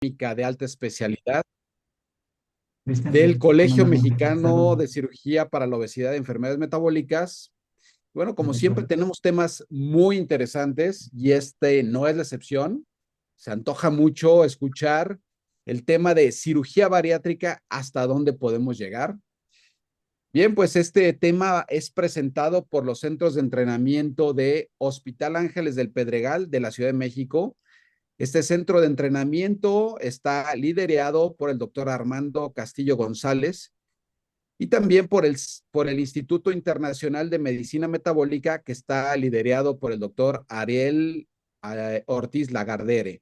de alta especialidad Cristian, del te Colegio mandamos un Mexicano saludo. de Cirugía para la Obesidad y Enfermedades Metabólicas. Bueno, como siempre, tenemos temas muy interesantes y este no es la excepción. Se antoja mucho escuchar el tema de cirugía bariátrica, hasta dónde podemos llegar. Bien, pues este tema es presentado por los centros de entrenamiento de Hospital Ángeles del Pedregal de la Ciudad de México. Este centro de entrenamiento está liderado por el doctor Armando Castillo González y también por el Instituto Internacional de Medicina Metabólica, que está liderado por el doctor Ariel Ortiz Lagardere.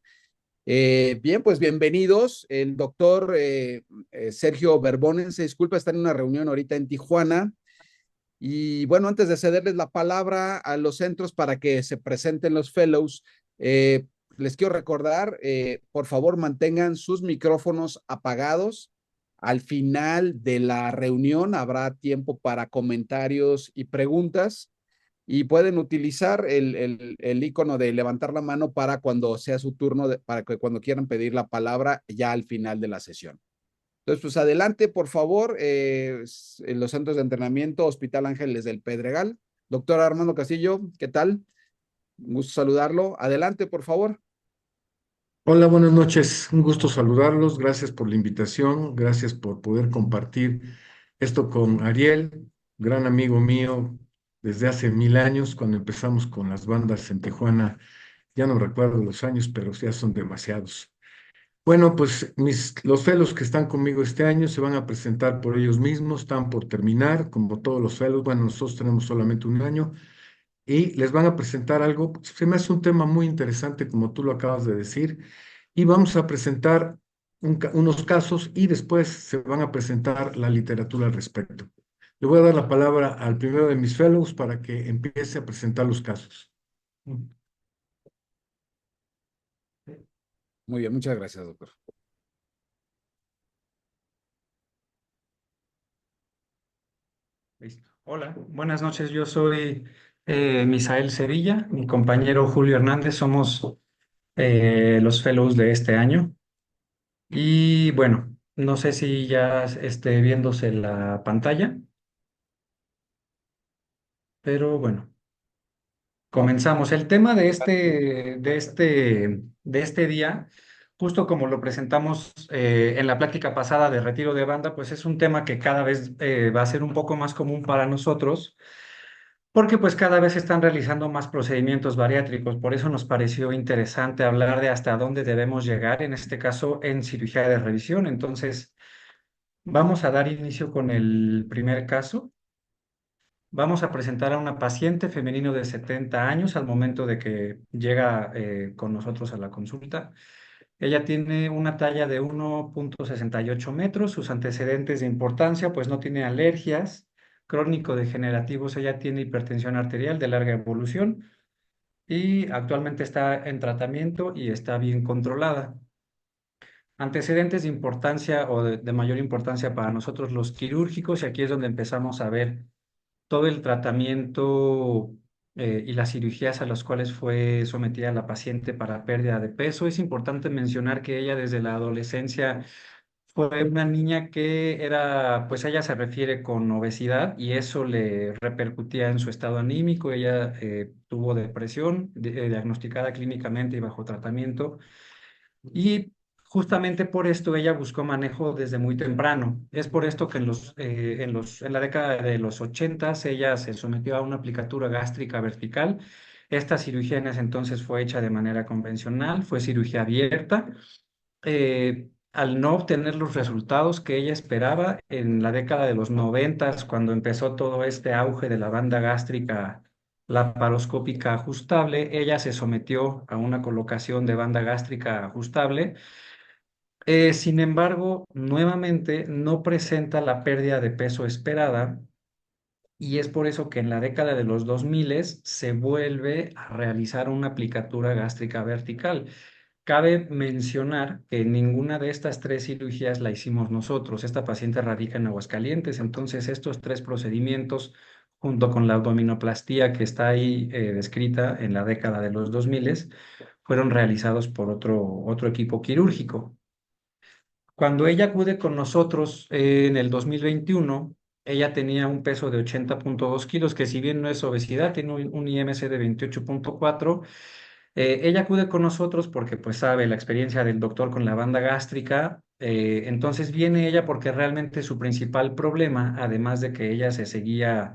Bien, pues bienvenidos. El doctor Sergio Berbonen se disculpa, está en una reunión ahorita en Tijuana. Y bueno, antes de cederles la palabra a los centros para que se presenten los fellows, eh, les quiero recordar, por favor, mantengan sus micrófonos apagados. Al final de la reunión habrá tiempo para comentarios y preguntas y pueden utilizar el icono de levantar la mano para cuando sea su turno, para que cuando quieran pedir la palabra ya al final de la sesión. Entonces, pues adelante, por favor, en los centros de entrenamiento, Hospital Ángeles del Pedregal. Doctor Armando Castillo, ¿qué tal? Un gusto saludarlo. Adelante, por favor. Hola, buenas noches. Un gusto saludarlos. Gracias por la invitación. Gracias por poder compartir esto con Ariel, gran amigo mío desde hace 1000 años, cuando empezamos con las bandas en Tijuana. Ya no recuerdo los años, pero ya son demasiados. Bueno, pues los fellows que están conmigo este año se van a presentar por ellos mismos, están por terminar, como todos los fellows. Bueno, nosotros tenemos solamente un año. Y les van a presentar algo, se me hace un tema muy interesante como tú lo acabas de decir, y vamos a presentar unos casos y después se van a presentar la literatura al respecto. Le voy a dar la palabra al primero de mis fellows para que empiece a presentar los casos. Muy bien, muchas gracias, doctor. Listo. Hola, buenas noches. Yo soy Misael Sevilla, mi compañero Julio Hernández, somos los fellows de este año. Y bueno, no sé si ya esté viéndose la pantalla, pero bueno, comenzamos. El tema de este día, justo como lo presentamos en la plática pasada de retiro de banda, pues es un tema que cada vez va a ser un poco más común para nosotros. Porque pues cada vez se están realizando más procedimientos bariátricos, por eso nos pareció interesante hablar de hasta dónde debemos llegar, en este caso en cirugía de revisión. Entonces, vamos a dar inicio con el primer caso. Vamos a presentar a una paciente femenino de 70 años al momento de que llega con nosotros a la consulta. Ella tiene una talla de 1,68 metros, sus antecedentes de importancia, pues no tiene alergias crónico-degenerativos, ella tiene hipertensión arterial de larga evolución y actualmente está en tratamiento y está bien controlada. Antecedentes de importancia o de mayor importancia para nosotros los quirúrgicos, y aquí es donde empezamos a ver todo el tratamiento y las cirugías a las cuales fue sometida la paciente para pérdida de peso. Es importante mencionar que ella desde la adolescencia fue una niña que era, pues ella se refiere con obesidad y eso le repercutía en su estado anímico. Ella tuvo depresión diagnosticada clínicamente y bajo tratamiento. Y justamente por esto ella buscó manejo desde muy temprano. Es por esto que en la década de los 80 ella se sometió a una aplicatura gástrica vertical. Esta cirugía en ese entonces fue hecha de manera convencional, fue cirugía abierta. Al no obtener los resultados que ella esperaba en la década de los 90, cuando empezó todo este auge de la banda gástrica laparoscópica ajustable, ella se sometió a una colocación de banda gástrica ajustable. Sin embargo, nuevamente no presenta la pérdida de peso esperada y es por eso que en la década de los 2000 se vuelve a realizar una aplicatura gástrica vertical. Cabe mencionar que ninguna de estas tres cirugías la hicimos nosotros. Esta paciente radica en Aguascalientes, entonces estos tres procedimientos, junto con la abdominoplastía que está ahí descrita en la década de los 2000, fueron realizados por otro equipo quirúrgico. Cuando ella acude con nosotros en el 2021, ella tenía un peso de 80.2 kilos, que si bien no es obesidad, tiene un IMC de 28.4. Ella acude con nosotros porque pues sabe la experiencia del doctor con la banda gástrica. Entonces viene ella porque realmente su principal problema, además de que ella se seguía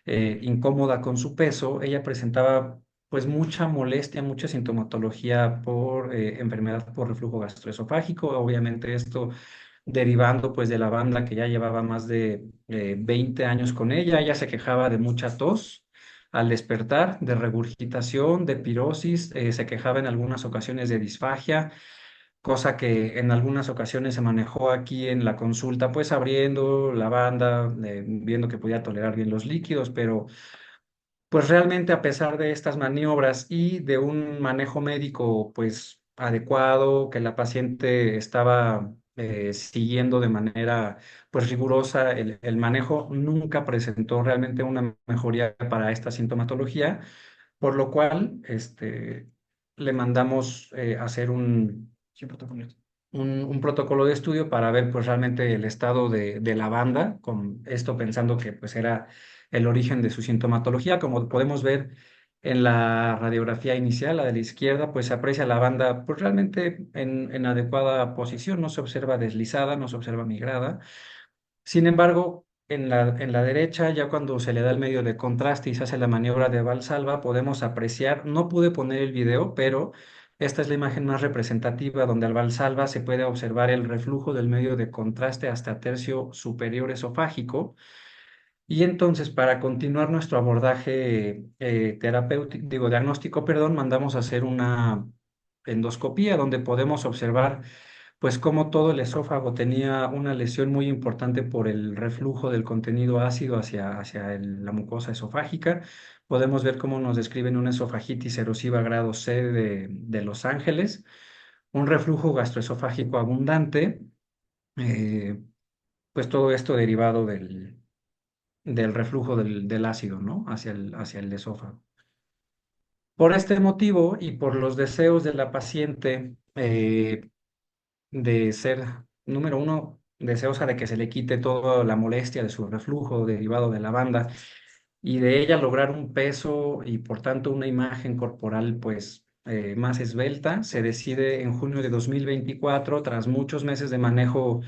incómoda con su peso, ella presentaba pues mucha molestia, mucha sintomatología por enfermedad por reflujo gastroesofágico. Obviamente esto derivando pues de la banda que ya llevaba más de 20 años con ella. Ella se quejaba de mucha tos al despertar, de regurgitación, de pirosis, se quejaba en algunas ocasiones de disfagia, cosa que en algunas ocasiones se manejó aquí en la consulta, pues abriendo la banda, viendo que podía tolerar bien los líquidos, pero pues realmente a pesar de estas maniobras y de un manejo médico pues adecuado, que la paciente estaba siguiendo de manera pues rigurosa el manejo, nunca presentó realmente una mejoría para esta sintomatología, por lo cual le mandamos hacer Sí, protocolo. un protocolo de estudio para ver pues realmente el estado de la banda, con esto pensando que pues era el origen de su sintomatología. Como podemos ver en la radiografía inicial, la de la izquierda, pues se aprecia la banda pues realmente en adecuada posición, no se observa deslizada, no se observa migrada. Sin embargo, en la derecha, ya cuando se le da el medio de contraste y se hace la maniobra de Valsalva, podemos apreciar, no pude poner el video, pero esta es la imagen más representativa donde al Valsalva se puede observar el reflujo del medio de contraste hasta tercio superior esofágico. Y entonces, para continuar nuestro abordaje terapéutico, digo, diagnóstico, perdón, mandamos a hacer una endoscopía donde podemos observar pues como todo el esófago tenía una lesión muy importante por el reflujo del contenido ácido hacia la mucosa esofágica. Podemos ver cómo nos describen una esofagitis erosiva grado C de Los Ángeles, un reflujo gastroesofágico abundante, eh, pues todo esto derivado del reflujo del ácido, ¿no? Hacia el esófago. Por este motivo y por los deseos de la paciente, de ser, número uno, deseosa de que se le quite toda la molestia de su reflujo derivado de la banda y de ella lograr un peso y por tanto una imagen corporal pues más esbelta, se decide en junio de 2024, tras muchos meses de manejo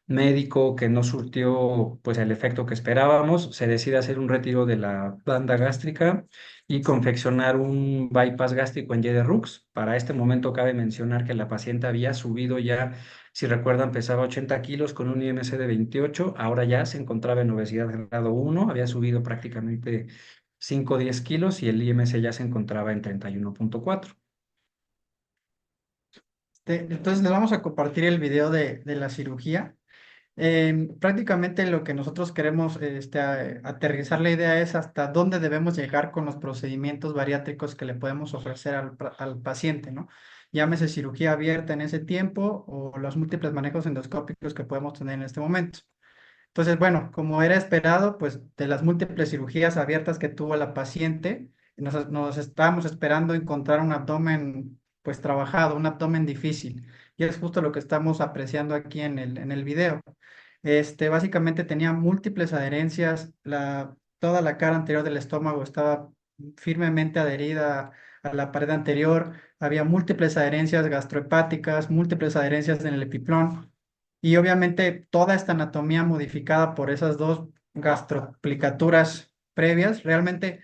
médico que no surtió pues el efecto que esperábamos, se decide hacer un retiro de la banda gástrica y confeccionar un bypass gástrico en Y de Rux. Para este momento cabe mencionar que la paciente había subido ya, si recuerdan, pesaba 80 kilos con un IMC de 28, ahora ya se encontraba en obesidad grado 1, había subido prácticamente 5 o 10 kilos y el IMC ya se encontraba en 31.4. Entonces les vamos a compartir el video de la cirugía. Prácticamente lo que nosotros queremos aterrizar la idea es hasta dónde debemos llegar con los procedimientos bariátricos que le podemos ofrecer al paciente, ¿no? Llámese cirugía abierta en ese tiempo o los múltiples manejos endoscópicos que podemos tener en este momento. Entonces, bueno, como era esperado, pues de las múltiples cirugías abiertas que tuvo la paciente, nos estábamos esperando encontrar un abdomen pues trabajado, un abdomen difícil. Y es justo lo que estamos apreciando aquí en el video. Básicamente tenía múltiples adherencias, toda la cara anterior del estómago estaba firmemente adherida a la pared anterior, había múltiples adherencias gastrohepáticas, múltiples adherencias en el epiplón. Y obviamente toda esta anatomía modificada por esas dos gastroplicaturas previas, realmente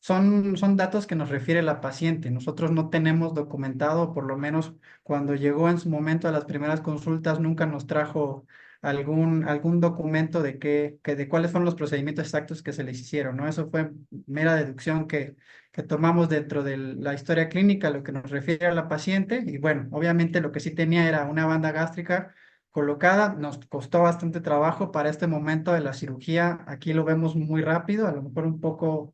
son datos que nos refiere la paciente. Nosotros no tenemos documentado, por lo menos cuando llegó en su momento a las primeras consultas, nunca nos trajo algún documento de cuáles fueron los procedimientos exactos que se les hicieron, ¿no? Eso fue mera deducción que tomamos dentro de la historia clínica, lo que nos refiere a la paciente. Y bueno, obviamente lo que sí tenía era una banda gástrica colocada. Nos costó bastante trabajo para este momento de la cirugía. Aquí lo vemos muy rápido, a lo mejor un poco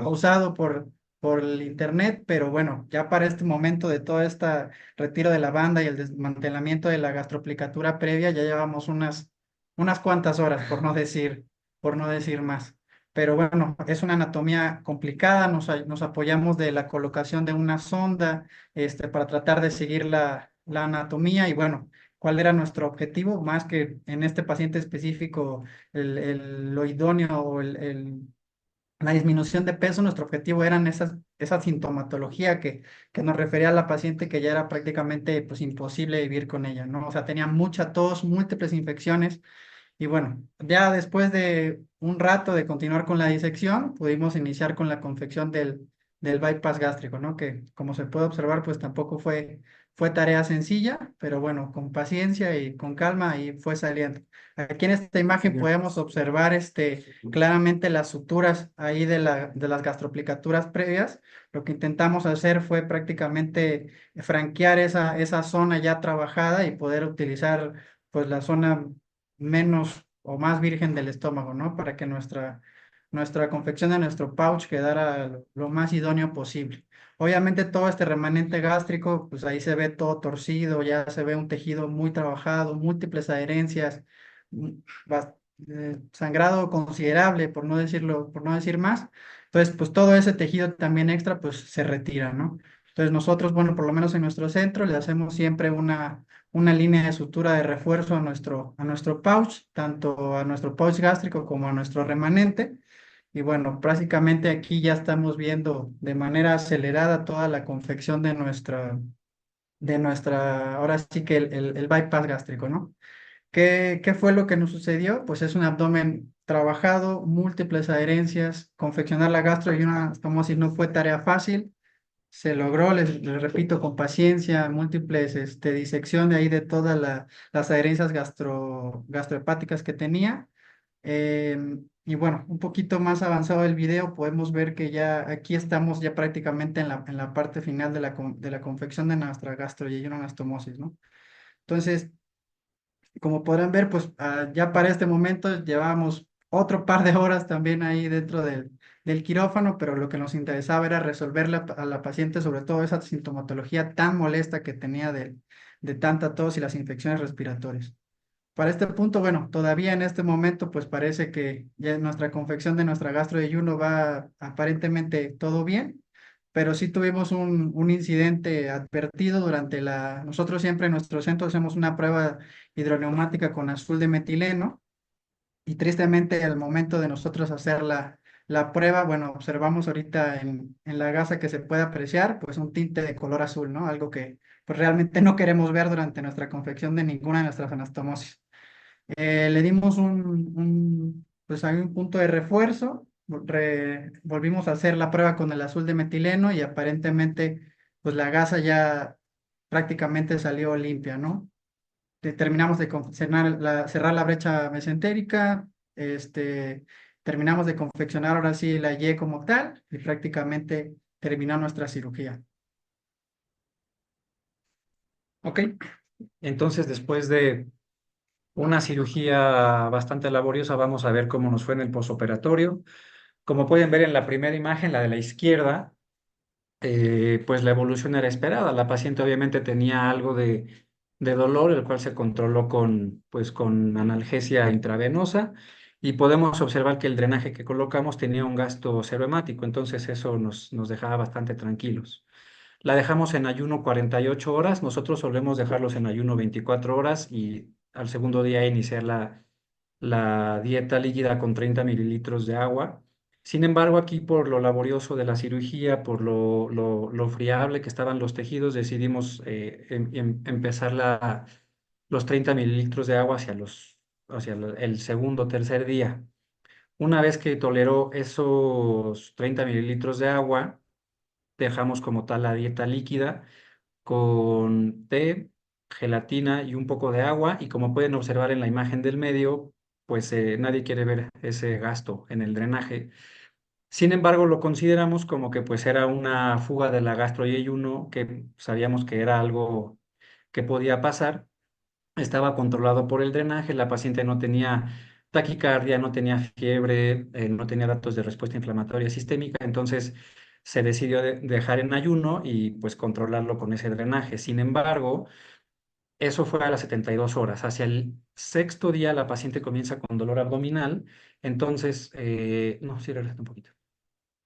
pausado por el internet, pero bueno, ya para este momento de todo este retiro de la banda y el desmantelamiento de la gastroplicatura previa, ya llevamos unas cuantas horas, por no decir más. Pero bueno, es una anatomía complicada, nos apoyamos de la colocación de una sonda para tratar de seguir la anatomía y bueno, cuál era nuestro objetivo, más que en este paciente específico lo idóneo o la disminución de peso. Nuestro objetivo eran esa sintomatología que nos refería a la paciente que ya era prácticamente pues imposible vivir con ella, ¿no? O sea, tenía mucha tos, múltiples infecciones y bueno, ya después de un rato de continuar con la disección, pudimos iniciar con la confección del bypass gástrico, ¿no? Que como se puede observar, pues tampoco fue tarea sencilla, pero bueno, con paciencia y con calma y fue saliendo. Aquí en esta imagen Ya. podemos observar claramente las suturas ahí de las gastroplicaturas previas. Lo que intentamos hacer fue prácticamente franquear esa zona ya trabajada y poder utilizar pues la zona menos o más virgen del estómago, ¿no? Para que nuestra confección de nuestro pouch quedara lo más idóneo posible. Obviamente todo este remanente gástrico, pues ahí se ve todo torcido, ya se ve un tejido muy trabajado, múltiples adherencias, mm, sangrado considerable, por no decir más. Entonces, pues todo ese tejido también extra, pues se retira, ¿no? Entonces nosotros, bueno, por lo menos en nuestro centro le hacemos siempre una línea de sutura de refuerzo a nuestro pouch, tanto a nuestro pouch gástrico como a nuestro remanente. Y bueno, prácticamente aquí ya estamos viendo de manera acelerada toda la confección ahora sí que el bypass gástrico, ¿no? ¿Qué fue lo que nos sucedió? Pues es un abdomen trabajado, múltiples adherencias, confeccionar la gastro y una estomosis no fue tarea fácil. Se logró, les repito, con paciencia, múltiples disección de ahí de todas las adherencias gastrohepáticas que tenía. Y bueno, un poquito más avanzado el video, podemos ver que ya aquí estamos ya prácticamente en la parte final de la confección de nuestra gastroyeyononastomosis, ¿no? Entonces, como podrán ver, pues ya para este momento llevábamos otro par de horas también ahí dentro del quirófano, pero lo que nos interesaba era resolverle a la paciente sobre todo esa sintomatología tan molesta que tenía de tanta tos y las infecciones respiratorias. Para este punto, bueno, todavía en este momento, pues parece que ya nuestra confección de nuestra gastro de Juno va aparentemente todo bien, pero sí tuvimos un incidente advertido nosotros siempre en nuestro centro hacemos una prueba hidroneumática con azul de metileno y tristemente al momento de nosotros hacer la prueba, bueno, observamos ahorita en la gasa que se puede apreciar, pues un tinte de color azul, ¿no? Algo que pues realmente no queremos ver durante nuestra confección de ninguna de nuestras anastomosis. Le dimos pues hay un punto de refuerzo, volvimos a hacer la prueba con el azul de metileno y aparentemente pues la gasa ya prácticamente salió limpia, ¿no? Terminamos de cerrar la brecha mesentérica, terminamos de confeccionar ahora sí la Y como tal y prácticamente terminó nuestra cirugía. Ok, entonces después de una cirugía bastante laboriosa, vamos a ver cómo nos fue en el posoperatorio. Como pueden ver en la primera imagen, la de la izquierda, pues la evolución era esperada. La paciente obviamente tenía algo de dolor, el cual se controló pues, con analgesia intravenosa y podemos observar que el drenaje que colocamos tenía un gasto serohemático, entonces eso nos dejaba bastante tranquilos. La dejamos en ayuno 48 horas, nosotros solemos dejarlos en ayuno 24 horas y al segundo día iniciar la dieta líquida con 30 mililitros de agua. Sin embargo, aquí por lo laborioso de la cirugía, por lo friable que estaban los tejidos, decidimos empezar los 30 mililitros de agua hacia el segundo o tercer día. Una vez que toleró esos 30 mililitros de agua, dejamos como tal la dieta líquida con té, gelatina y un poco de agua. Y como pueden observar en la imagen del medio, pues nadie quiere ver ese gasto en el drenaje. Sin embargo, lo consideramos como que pues era una fuga de la gastroyeyuno, que sabíamos que era algo que podía pasar. Estaba controlado por el drenaje, la paciente no tenía taquicardia, no tenía fiebre, no tenía datos de respuesta inflamatoria sistémica, entonces se decidió dejar en ayuno y pues controlarlo con ese drenaje. Sin embargo, eso fue a las 72 horas. Hacia el sexto día la paciente comienza con dolor abdominal, entonces, no, sí, regresa un poquito.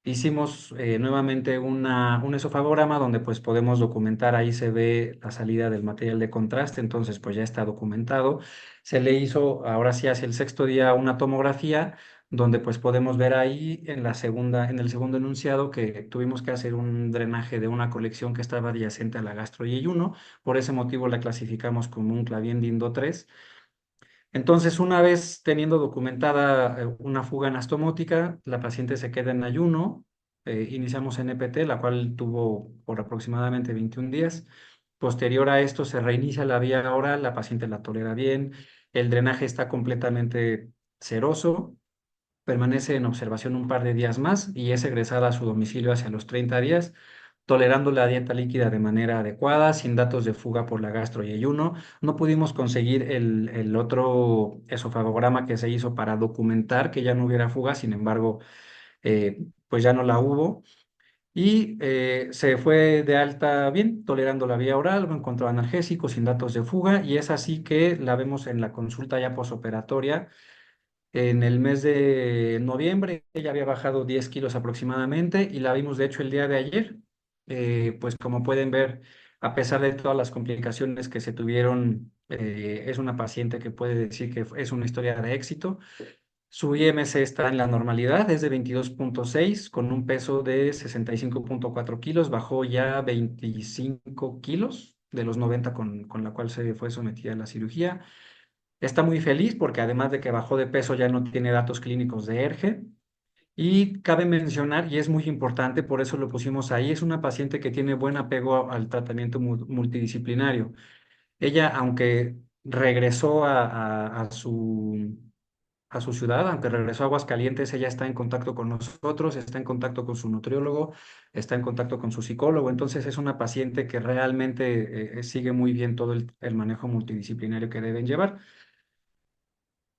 Hicimos nuevamente un esofagograma donde pues podemos documentar, ahí se ve la salida del material de contraste, entonces pues ya está documentado. Se le hizo, ahora sí hacia el sexto día, una tomografía donde pues podemos ver ahí en el segundo enunciado que tuvimos que hacer un drenaje de una colección que estaba adyacente a la gastro-yeyuno. Por ese motivo la clasificamos como un Clavien Dindo 3. Entonces, una vez teniendo documentada una fuga anastomótica, la paciente se queda en ayuno, iniciamos NPT, la cual tuvo por aproximadamente 21 días. Posterior a esto se reinicia la vía oral, la paciente la tolera bien, el drenaje está completamente seroso, permanece en observación un par de días más y es egresada a su domicilio hacia los 30 días, tolerando la dieta líquida de manera adecuada, sin datos de fuga por la gastro y ayuno. No pudimos conseguir el otro esofagograma que se hizo para documentar que ya no hubiera fuga, sin embargo, pues ya no la hubo. Y se fue de alta bien, tolerando la vía oral, no encontró analgésico, sin datos de fuga, y es así que la vemos en la consulta ya posoperatoria en el mes de noviembre. Ella había bajado 10 kilos aproximadamente y la vimos de hecho el día de ayer. Pues como pueden ver, a pesar de todas las complicaciones que se tuvieron, es una paciente que puede decir que es una historia de éxito. Su IMC está en la normalidad, es de 22,6 con un peso de 65,4 kilos, bajó ya 25 kilos de los 90 con la cual se fue sometida a la cirugía. Está muy feliz porque además de que bajó de peso ya no tiene datos clínicos de ERGE. Y cabe mencionar, y es muy importante, por eso lo pusimos ahí, es una paciente que tiene buen apego al tratamiento multidisciplinario. Ella, aunque regresó a su ciudad, aunque regresó a Aguascalientes, ella está en contacto con nosotros, está en contacto con su nutriólogo, está en contacto con su psicólogo. Entonces es una paciente que realmente sigue muy bien todo el manejo multidisciplinario que deben llevar.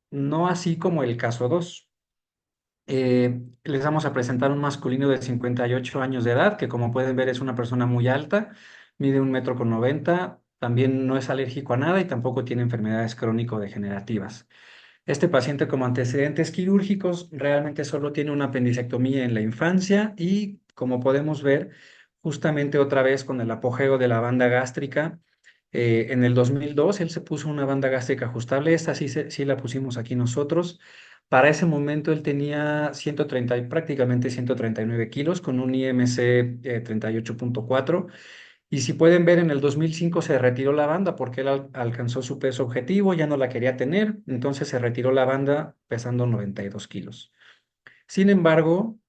No así como el caso 2. Les vamos a presentar un masculino de 58 años de edad, que como pueden ver es una persona muy alta, mide 1,90 m, también no es alérgico a nada y tampoco tiene enfermedades crónico-degenerativas. Este paciente como antecedentes quirúrgicos realmente solo tiene una apendicectomía en la infancia y como podemos ver, justamente otra vez con el apogeo de la banda gástrica, en el 2002 él se puso una banda gástrica ajustable, esta sí, sí la pusimos aquí nosotros. Para ese momento él tenía 130, prácticamente 139 kilos con un IMC 38,4. Y si pueden ver, en el 2005 se retiró la banda porque él alcanzó su peso objetivo, ya no la quería tener, entonces se retiró la banda pesando 92 kilos. Sin embargo,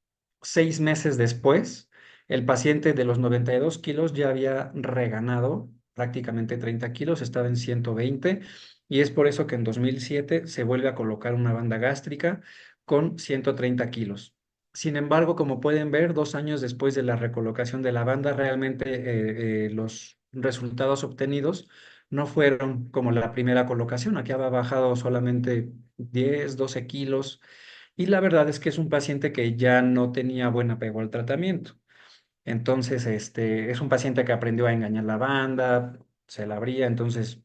6 meses después, el paciente de los 92 kilos ya había reganado prácticamente 30 kilos, estaba en 120, y es por eso que en 2007 se vuelve a colocar una banda gástrica con 130 kilos. Sin embargo, como pueden ver, 2 años después de la recolocación de la banda, realmente los resultados obtenidos no fueron como la primera colocación. Aquí había bajado solamente 10, 12 kilos y la verdad es que es un paciente que ya no tenía buen apego al tratamiento. Entonces, es un paciente que aprendió a engañar la banda, se la abría, entonces,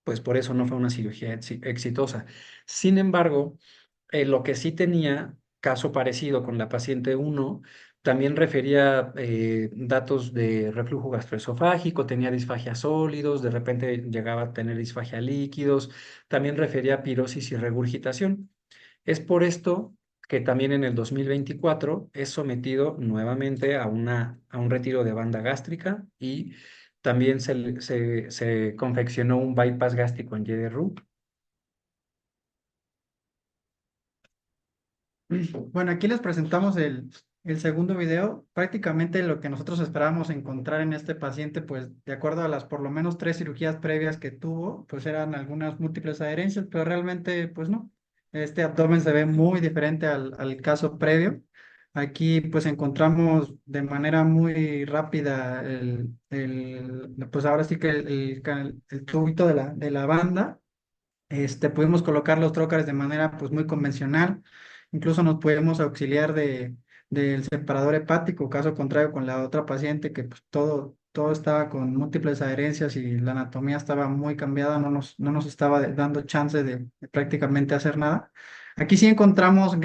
pues por eso no fue una cirugía exitosa. Sin embargo, lo que sí tenía, caso parecido con la paciente uno, también refería datos de reflujo gastroesofágico, tenía disfagia sólidos, de repente llegaba a tener disfagia líquidos, también refería pirosis y regurgitación. Es por esto que también en el 2024 es sometido nuevamente a un retiro de banda gástrica y también se confeccionó un bypass gástrico en YDRU. Bueno, aquí les presentamos el segundo video. Prácticamente lo que nosotros esperábamos encontrar en este paciente, pues de acuerdo a las por lo menos 3 cirugías previas que tuvo, pues eran algunas múltiples adherencias, pero realmente pues no. Este abdomen se ve muy diferente al caso previo. Aquí pues encontramos de manera muy rápida pues ahora sí que el tubito de la banda. Pudimos colocar los trócares de manera pues muy convencional, incluso nos podemos auxiliar del separador hepático, caso contrario con la otra paciente que pues todo estaba con múltiples adherencias y la anatomía estaba muy cambiada, no nos estaba dando chance de prácticamente hacer nada. Aquí sí encontramos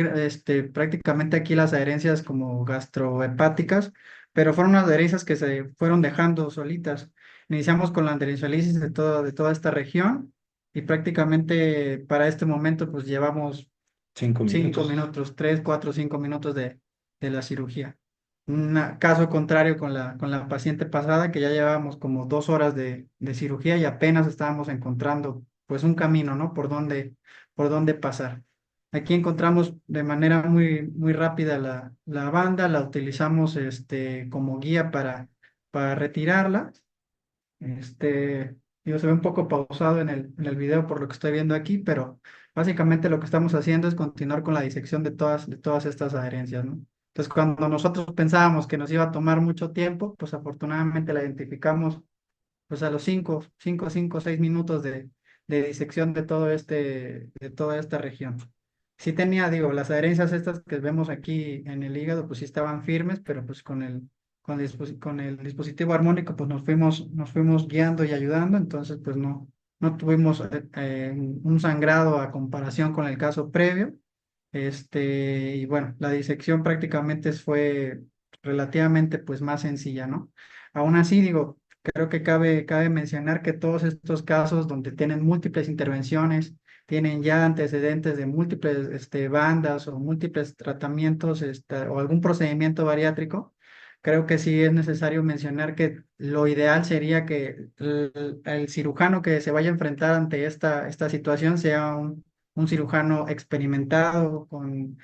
prácticamente aquí las adherencias como gastrohepáticas, pero fueron unas adherencias que se fueron dejando solitas. Iniciamos con la adherenciolisis de toda esta región y prácticamente para este momento pues llevamos 5 minutos, 3, 4, 5 minutos de la cirugía. Un caso contrario con la paciente pasada, que ya llevábamos como 2 horas de cirugía y apenas estábamos encontrando pues un camino, ¿no? Por dónde pasar. Aquí encontramos de manera muy rápida la banda, la utilizamos como guía para retirarla. Digo, se ve un poco pausado en el video por lo que estoy viendo aquí, pero básicamente lo que estamos haciendo es continuar con la disección de todas estas adherencias, ¿no? Entonces, cuando nosotros pensábamos que nos iba a tomar mucho tiempo, pues afortunadamente la identificamos pues a los 6 minutos de disección de de toda esta región. Sí tenía, digo, las adherencias estas que vemos aquí en el hígado, pues sí estaban firmes, pero pues con el dispositivo armónico, pues nos fuimos guiando y ayudando, entonces pues no tuvimos un sangrado a comparación con el caso previo. Y bueno, la disección prácticamente fue relativamente pues más sencilla, ¿no? Aún así, digo, creo que cabe mencionar que todos estos casos donde tienen múltiples intervenciones, tienen ya antecedentes de múltiples bandas o múltiples tratamientos o algún procedimiento bariátrico, creo que sí es necesario mencionar que lo ideal sería que el cirujano que se vaya a enfrentar ante esta situación sea un cirujano experimentado con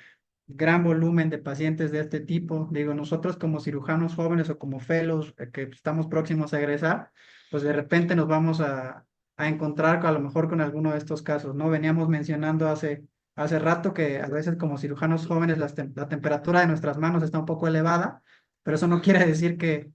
gran volumen de pacientes de este tipo. Digo, nosotros como cirujanos jóvenes o como fellows que estamos próximos a egresar, pues de repente nos vamos a encontrar a lo mejor con alguno de estos casos, ¿no? Veníamos mencionando hace rato que a veces como cirujanos jóvenes la temperatura de nuestras manos está un poco elevada, pero eso no quiere decir que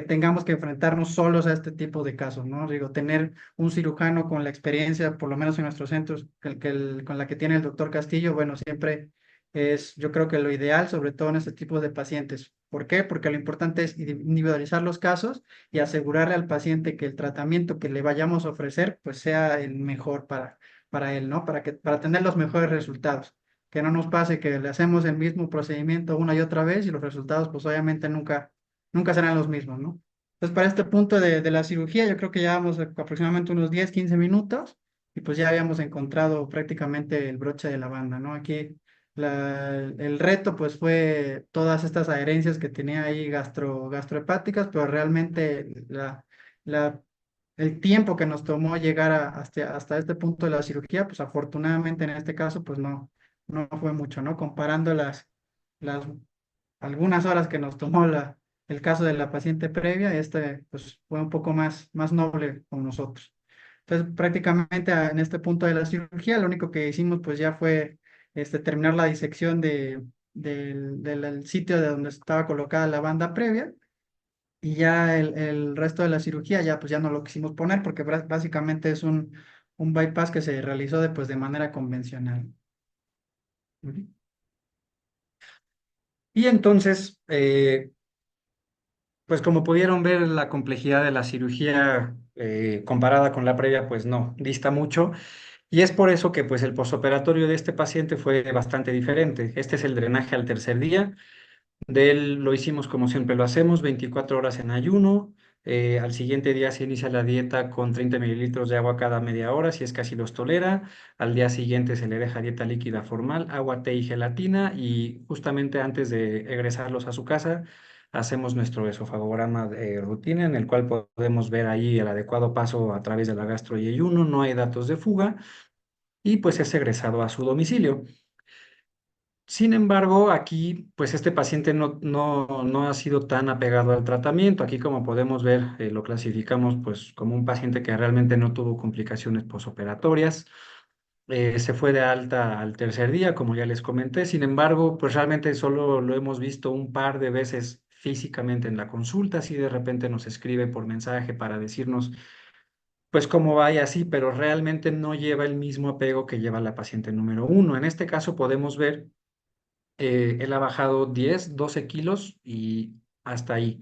tengamos que enfrentarnos solos a este tipo de casos, ¿no? Digo, tener un cirujano con la experiencia, por lo menos en nuestros centros, con la que tiene el doctor Castillo, bueno, siempre es, yo creo que lo ideal, sobre todo en este tipo de pacientes. ¿Por qué? Porque lo importante es individualizar los casos y asegurarle al paciente que el tratamiento que le vayamos a ofrecer, pues sea el mejor para él, ¿no? Para tener los mejores resultados. Que no nos pase que le hacemos el mismo procedimiento una y otra vez y los resultados, pues obviamente nunca serán los mismos, ¿no? Entonces, para este punto de la cirugía, yo creo que llevamos aproximadamente unos 10 15 minutos y pues ya habíamos encontrado prácticamente el broche de la banda, ¿no? Aquí el reto pues fue todas estas adherencias que tenía ahí gastrohepáticas, pero realmente el tiempo que nos tomó llegar hasta este punto de la cirugía, pues afortunadamente en este caso pues no fue mucho, ¿no? Comparando las algunas horas que nos tomó el caso de la paciente previa, pues fue un poco más noble con nosotros. Entonces, prácticamente en este punto de la cirugía, lo único que hicimos pues ya fue terminar la disección del sitio de donde estaba colocada la banda previa y ya el resto de la cirugía ya pues ya no lo quisimos poner porque básicamente es un bypass que se realizó de manera convencional. Ujú. Y entonces, pues como pudieron ver, la complejidad de la cirugía comparada con la previa, pues no, dista mucho. Y es por eso que pues el posoperatorio de este paciente fue bastante diferente. Este es el drenaje al tercer día. De él lo hicimos como siempre lo hacemos, 24 horas en ayuno. Al siguiente día se inicia la dieta con 30 mililitros de agua cada media hora, si es que así los tolera. Al día siguiente se le deja dieta líquida formal, agua, té y gelatina. Y justamente antes de egresarlos a su casa, hacemos nuestro esofagograma de rutina, en el cual podemos ver ahí el adecuado paso a través de la gastro y ayuno. No hay datos de fuga y pues es egresado a su domicilio. Sin embargo, aquí, pues este paciente no ha sido tan apegado al tratamiento. Aquí, como podemos ver, lo clasificamos pues como un paciente que realmente no tuvo complicaciones posoperatorias. Se fue de alta al tercer día, como ya les comenté. Sin embargo, pues realmente solo lo hemos visto un par de veces físicamente en la consulta. Si de repente nos escribe por mensaje para decirnos pues cómo va y así, pero realmente no lleva el mismo apego que lleva la paciente número uno. En este caso podemos ver, él ha bajado 10, 12 kilos y hasta ahí,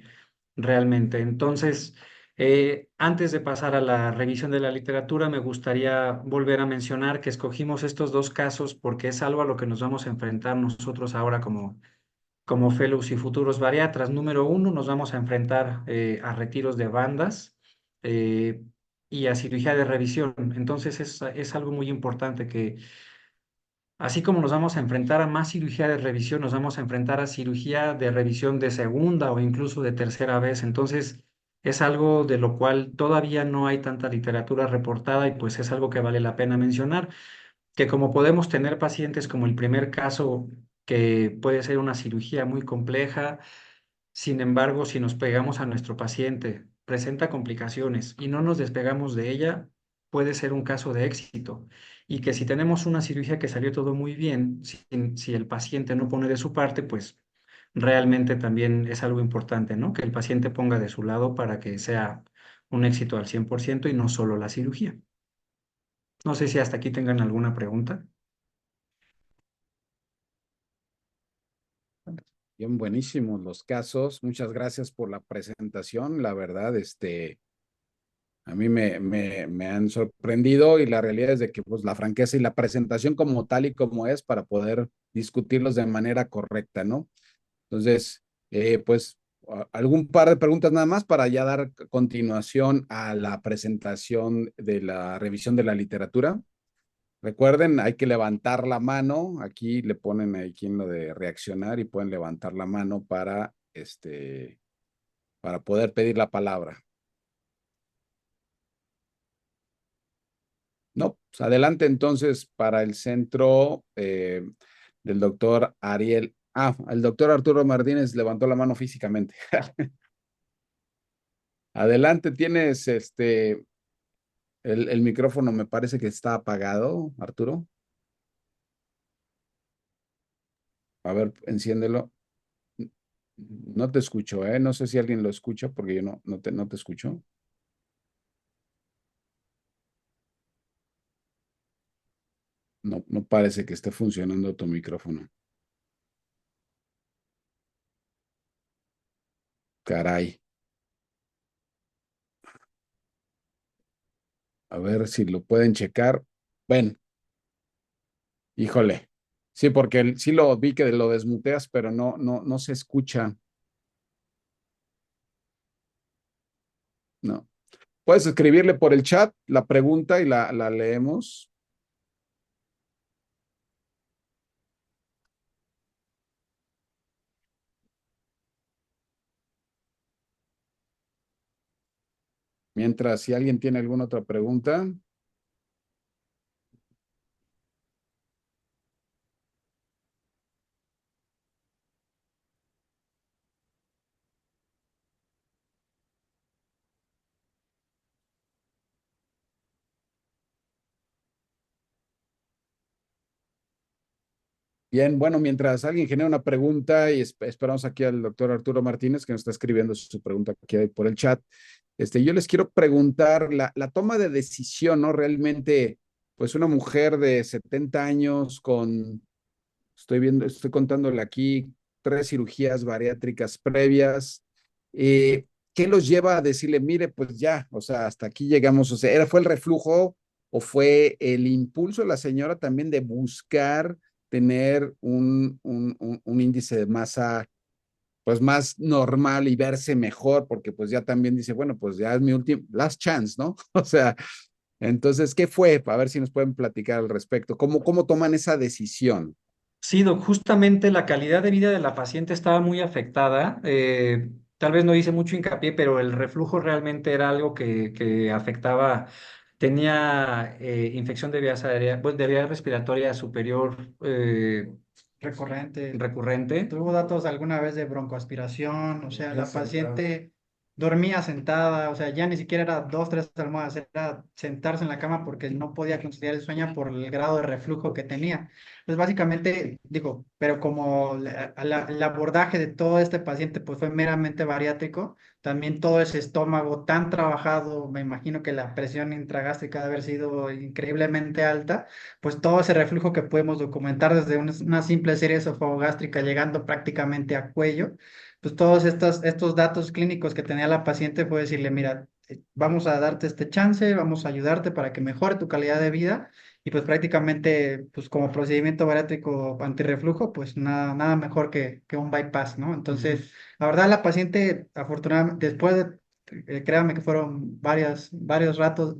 realmente. Entonces, Antes de pasar a la revisión de la literatura, me gustaría volver a mencionar que escogimos estos dos casos porque es algo a lo que nos vamos a enfrentar nosotros ahora como fellows y futuros bariatras. Número uno, nos vamos a enfrentar a retiros de bandas eh, y a cirugía de revisión. Entonces es algo muy importante que así como nos vamos a enfrentar a más cirugía de revisión, nos vamos a enfrentar a cirugía de revisión de segunda o incluso de tercera vez. Entonces, es algo de lo cual todavía no hay tanta literatura reportada y pues es algo que vale la pena mencionar, que como podemos tener pacientes como el primer caso, que puede ser una cirugía muy compleja, sin embargo, si nos pegamos a nuestro paciente, presenta complicaciones y no nos despegamos de ella, puede ser un caso de éxito. Y que si tenemos una cirugía que salió todo muy bien, si el paciente no pone de su parte, pues realmente también es algo importante, ¿no? Que el paciente ponga de su lado para que sea un éxito al 100% y no solo la cirugía. No sé si hasta aquí tengan alguna pregunta. Bien, buenísimos los casos. Muchas gracias por la presentación. La verdad, a mí me han sorprendido y la realidad es de que pues, la franqueza y la presentación como tal y como es para poder discutirlos de manera correcta, ¿no? Entonces, pues algún par de preguntas nada más para ya dar continuación a la presentación de la revisión de la literatura. Recuerden, hay que levantar la mano. Aquí le ponen aquí en lo de reaccionar y pueden levantar la mano para poder pedir la palabra. No, pues adelante entonces para el centro del doctor Ariel. Ah, el doctor Arturo Martínez levantó la mano físicamente. Adelante, tienes el micrófono, me parece que está apagado, Arturo. A ver, enciéndelo. No te escucho, ¿eh? No sé si alguien lo escucha porque yo no te escucho. No, no parece que esté funcionando tu micrófono. Caray. A ver si lo pueden checar. Ven, híjole. Sí, porque sí lo vi que lo desmuteas, pero no se escucha. No. Puedes escribirle por el chat la pregunta y la leemos. Mientras, si alguien tiene alguna otra pregunta. Bien, bueno, mientras alguien genera una pregunta y esperamos aquí al doctor Arturo Martínez que nos está escribiendo su pregunta aquí por el chat. Yo les quiero preguntar la toma de decisión, ¿no? Realmente, pues una mujer de 70 años estoy contándole aquí 3 cirugías bariátricas previas. ¿Qué los lleva a decirle, mire, pues ya, o sea, hasta aquí llegamos? O sea, ¿fue el reflujo o fue el impulso de la señora también de buscar tener un índice de masa pues más normal y verse mejor? Porque pues ya también dice, bueno, pues ya es mi último, last chance, ¿no? O sea, entonces, ¿qué fue? A ver si nos pueden platicar al respecto. ¿Cómo toman esa decisión? Sí, Doc, justamente la calidad de vida de la paciente estaba muy afectada. Tal vez no hice mucho hincapié, pero el reflujo realmente era algo que afectaba. Tenía infección de vías aéreas, pues, de vía respiratoria superior Recurrente. recurrente. Tuvo datos alguna vez de broncoaspiración, o sea, la paciente dormía sentada, o sea, ya ni siquiera era dos, tres almohadas, era sentarse en la cama porque no podía conciliar el sueño por el grado de reflujo que tenía. Pues básicamente, digo, pero como el abordaje de todo este paciente pues fue meramente bariátrico, también todo ese estómago tan trabajado, me imagino que la presión intragástrica debe haber sido increíblemente alta, pues todo ese reflujo que podemos documentar desde una simple serie esofagogástrica llegando prácticamente a cuello, pues todos estos datos clínicos que tenía la paciente fue decirle, mira, vamos a darte este chance, vamos a ayudarte para que mejore tu calidad de vida. Y pues prácticamente, pues como procedimiento bariátrico antirreflujo, pues nada mejor que un bypass, ¿no? Entonces, la verdad, la paciente, afortunadamente, después de, créanme que fueron varios ratos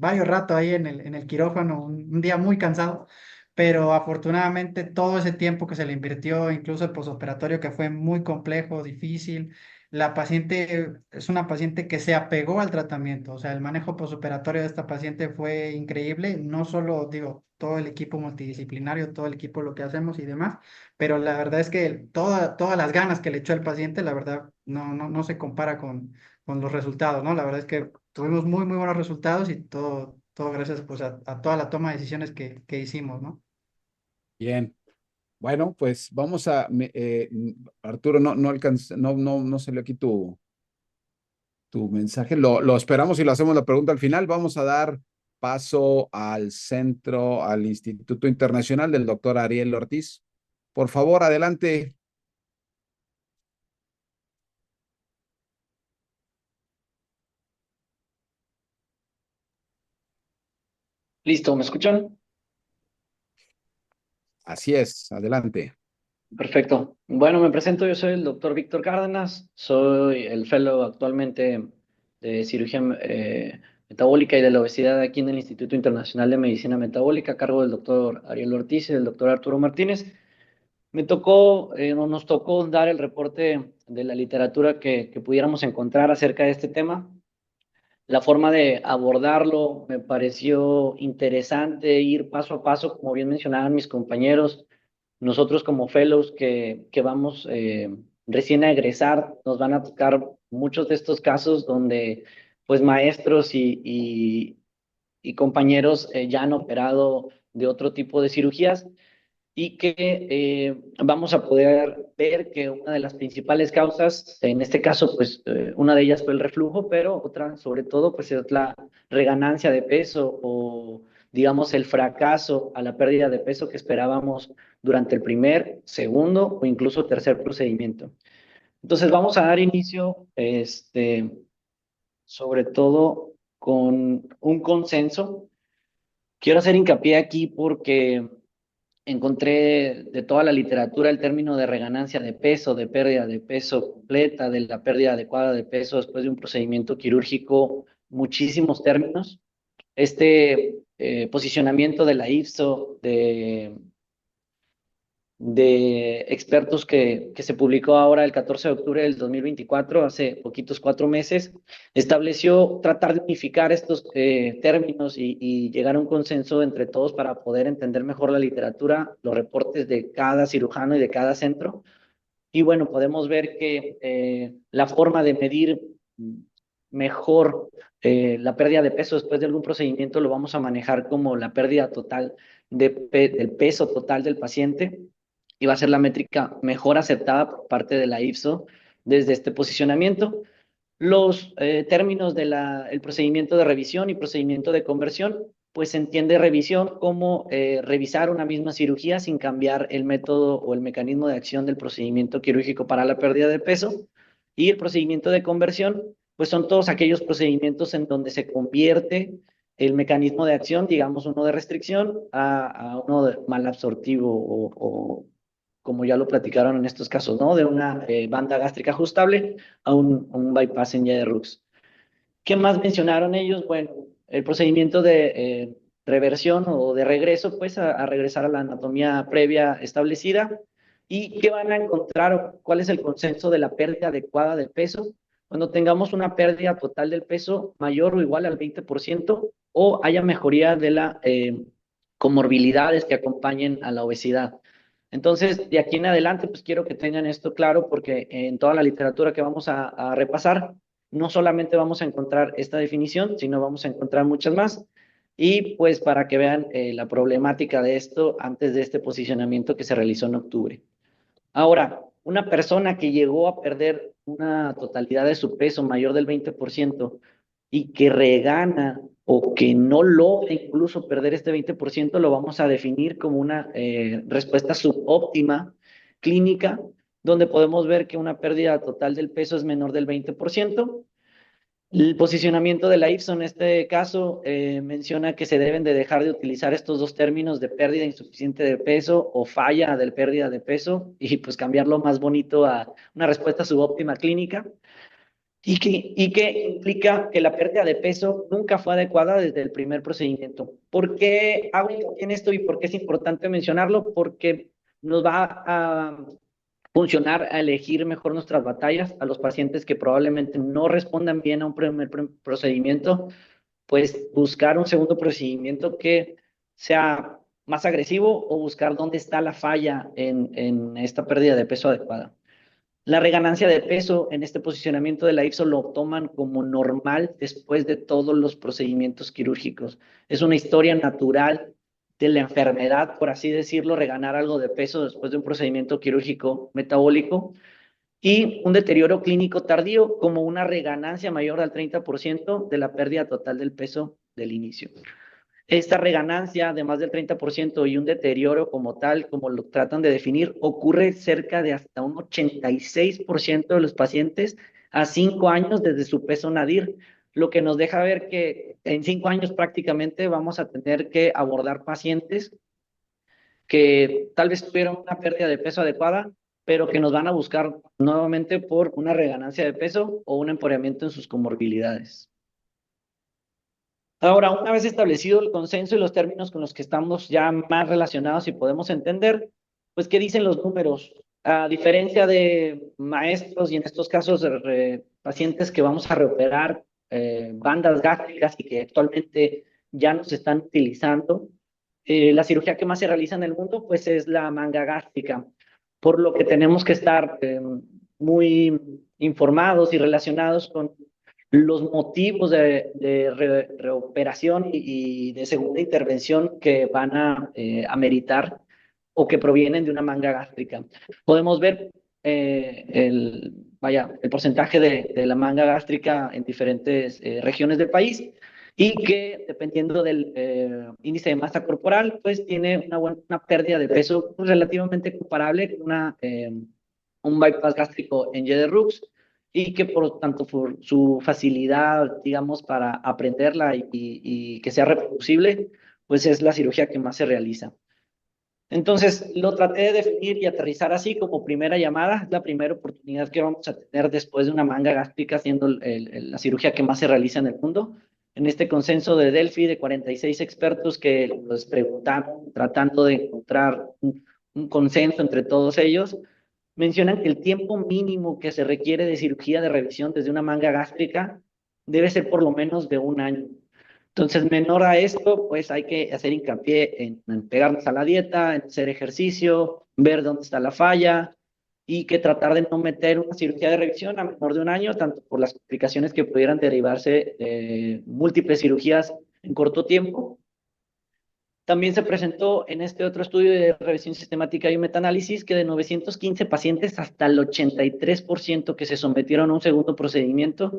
ahí en el quirófano, un día muy cansado, pero afortunadamente todo ese tiempo que se le invirtió, incluso el posoperatorio que fue muy complejo, difícil, la paciente es una paciente que se apegó al tratamiento, o sea, el manejo posoperatorio de esta paciente fue increíble, no solo, digo, todo el equipo multidisciplinario, todo el equipo lo que hacemos y demás, pero la verdad es que todas las ganas que le echó el paciente, la verdad, no se compara con los resultados, ¿no? La verdad es que tuvimos muy buenos resultados y todo gracias pues a toda la toma de decisiones que hicimos, ¿no? Bien. Bueno, pues vamos a, Arturo, no alcancé, no salió aquí tu mensaje. Lo esperamos y lo hacemos la pregunta al final. Vamos a dar paso al centro, al Instituto Internacional del doctor Ariel Ortiz. Por favor, adelante. Listo, ¿me escuchan? Así es, adelante. Perfecto. Bueno, me presento, yo soy el doctor Víctor Cárdenas, soy el fellow actualmente de cirugía metabólica y de la obesidad aquí en el Instituto Internacional de Medicina Metabólica, a cargo del doctor Ariel Ortiz y del doctor Arturo Martínez. Nos tocó dar el reporte de la literatura que pudiéramos encontrar acerca de este tema. La forma de abordarlo me pareció interesante, ir paso a paso, como bien mencionaban mis compañeros. Nosotros como fellows que vamos recién a egresar, nos van a tocar muchos de estos casos donde pues maestros y compañeros ya han operado de otro tipo de cirugías y que vamos a poder ver que una de las principales causas, en este caso, pues una de ellas fue el reflujo, pero otra, sobre todo, pues es la reganancia de peso o, digamos, el fracaso a la pérdida de peso que esperábamos durante el primer, segundo o incluso tercer procedimiento. Entonces, vamos a dar inicio, sobre todo, con un consenso. Quiero hacer hincapié aquí porque encontré de toda la literatura el término de reganancia de peso, de pérdida de peso completa, de la pérdida adecuada de peso después de un procedimiento quirúrgico, muchísimos términos. Este posicionamiento de la IFSO, de expertos que se publicó ahora el 14 de octubre del 2024, hace poquitos 4 meses, estableció tratar de unificar estos términos y llegar a un consenso entre todos para poder entender mejor la literatura, los reportes de cada cirujano y de cada centro. Y bueno, podemos ver que la forma de medir mejor la pérdida de peso después de algún procedimiento lo vamos a manejar como la pérdida total del peso total del paciente y va a ser la métrica mejor aceptada por parte de la IFSO desde este posicionamiento. Los términos del procedimiento de revisión y procedimiento de conversión, pues se entiende revisión como revisar una misma cirugía sin cambiar el método o el mecanismo de acción del procedimiento quirúrgico para la pérdida de peso. Y el procedimiento de conversión, pues son todos aquellos procedimientos en donde se convierte el mecanismo de acción, digamos uno de restricción, a uno de malabsortivo o como ya lo platicaron en estos casos, ¿no? De una banda gástrica ajustable a un bypass en Rux. ¿Qué más mencionaron ellos? Bueno, el procedimiento de reversión o de regreso, pues a regresar a la anatomía previa establecida. ¿Y qué van a encontrar? ¿Cuál es el consenso de la pérdida adecuada de peso? Cuando tengamos una pérdida total del peso mayor o igual al 20% o haya mejoría de las comorbilidades que acompañen a la obesidad. Entonces, de aquí en adelante, pues quiero que tengan esto claro porque en toda la literatura que vamos a repasar, no solamente vamos a encontrar esta definición, sino vamos a encontrar muchas más. Y pues para que vean la problemática de esto antes de este posicionamiento que se realizó en octubre. Ahora, una persona que llegó a perder una totalidad de su peso mayor del 20% y que regana o que no logra incluso perder este 20%, lo vamos a definir como una respuesta subóptima clínica, donde podemos ver que una pérdida total del peso es menor del 20%. El posicionamiento de la IFSO en este caso menciona que se deben de dejar de utilizar estos dos términos de pérdida insuficiente de peso o falla de pérdida de peso y pues cambiarlo más bonito a una respuesta subóptima clínica y que implica que la pérdida de peso nunca fue adecuada desde el primer procedimiento. ¿Por qué hago hincapié en esto y por qué es importante mencionarlo? Porque nos va a funcionar a elegir mejor nuestras batallas a los pacientes que probablemente no respondan bien a un primer procedimiento, pues buscar un segundo procedimiento que sea más agresivo o buscar dónde está la falla en esta pérdida de peso adecuada. La reganancia de peso en este posicionamiento de la IFSO lo toman como normal después de todos los procedimientos quirúrgicos. Es una historia natural de la enfermedad, por así decirlo, reganar algo de peso después de un procedimiento quirúrgico metabólico y un deterioro clínico tardío como una reganancia mayor al 30% de la pérdida total del peso del inicio. Esta reganancia de más del 30% y un deterioro como tal, como lo tratan de definir, ocurre cerca de hasta un 86% de los pacientes a 5 años desde su peso nadir, lo que nos deja ver que en 5 años prácticamente vamos a tener que abordar pacientes que tal vez tuvieron una pérdida de peso adecuada, pero que nos van a buscar nuevamente por una reganancia de peso o un empeoramiento en sus comorbilidades. Ahora, una vez establecido el consenso y los términos con los que estamos ya más relacionados y podemos entender, pues, ¿qué dicen los números? A diferencia de maestros y en estos casos pacientes que vamos a reoperar bandas gástricas y que actualmente ya no se están utilizando, la cirugía que más se realiza en el mundo, pues, es la manga gástrica, por lo que tenemos que estar muy informados y relacionados con los motivos de reoperación y de segunda intervención que van a ameritar o que provienen de una manga gástrica. Podemos ver el porcentaje de la manga gástrica en diferentes regiones del país y que dependiendo del índice de masa corporal, pues tiene una pérdida de peso relativamente comparable con un bypass gástrico en Y de Rux y que por tanto por su facilidad, digamos, para aprenderla y que sea reproducible, pues es la cirugía que más se realiza. Entonces, lo traté de definir y aterrizar así como primera llamada, es la primera oportunidad que vamos a tener después de una manga gástrica, siendo la cirugía que más se realiza en el mundo. En este consenso de Delphi, de 46 expertos que les preguntaron, tratando de encontrar un consenso entre todos ellos, mencionan que el tiempo mínimo que se requiere de cirugía de revisión desde una manga gástrica debe ser por lo menos de 1 año. Entonces, menor a esto, pues hay que hacer hincapié en pegarnos a la dieta, en hacer ejercicio, ver dónde está la falla y que tratar de no meter una cirugía de revisión a menor de 1 año, tanto por las complicaciones que pudieran derivarse de múltiples cirugías en corto tiempo. También se presentó en este otro estudio de revisión sistemática y metanálisis que de 915 pacientes, hasta el 83% que se sometieron a un segundo procedimiento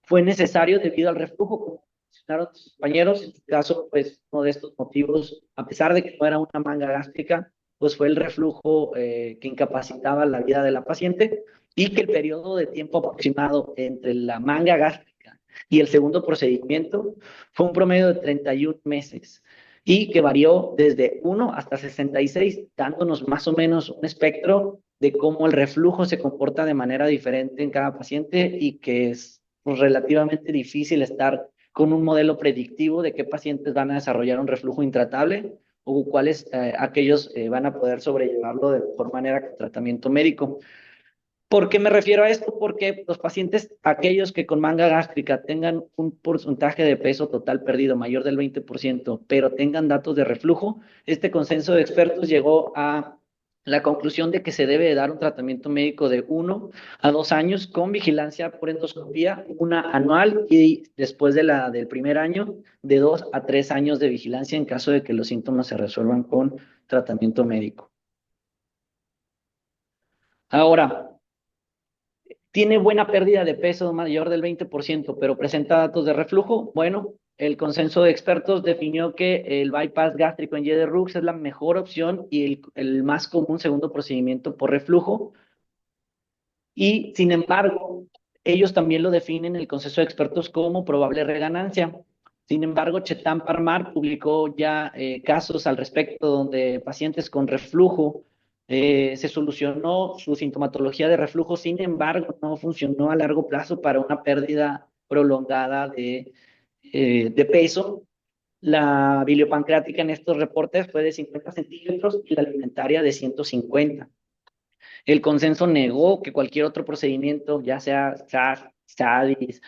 fue necesario debido al reflujo, como mencionaron sus compañeros. En este caso, pues uno de estos motivos, a pesar de que no era una manga gástrica, pues fue el reflujo que incapacitaba la vida de la paciente y que el periodo de tiempo aproximado entre la manga gástrica y el segundo procedimiento fue un promedio de 31 meses y que varió desde 1 hasta 66, dándonos más o menos un espectro de cómo el reflujo se comporta de manera diferente en cada paciente y que es pues, relativamente difícil estar con un modelo predictivo de qué pacientes van a desarrollar un reflujo intratable o cuáles aquellos van a poder sobrellevarlo de mejor manera con tratamiento médico. ¿Por qué me refiero a esto? Porque los pacientes, aquellos que con manga gástrica tengan un porcentaje de peso total perdido mayor del 20%, pero tengan datos de reflujo, este consenso de expertos llegó a la conclusión de que se debe dar un tratamiento médico de 1 a 2 años con vigilancia por endoscopía, una anual y después del primer año, de 2 a 3 años de vigilancia en caso de que los síntomas se resuelvan con tratamiento médico. Ahora, tiene buena pérdida de peso mayor del 20%, pero presenta datos de reflujo. Bueno, el consenso de expertos definió que el bypass gástrico en Y de Rux es la mejor opción y el más común segundo procedimiento por reflujo. Y, sin embargo, ellos también lo definen el consenso de expertos como probable reganancia. Sin embargo, Chetan Parmar publicó ya casos al respecto donde pacientes con reflujo se solucionó su sintomatología de reflujo, sin embargo, no funcionó a largo plazo para una pérdida prolongada de peso. La biliopancreática en estos reportes fue de 50 centímetros y la alimentaria de 150. El consenso negó que cualquier otro procedimiento, ya sea SAS, SADIS,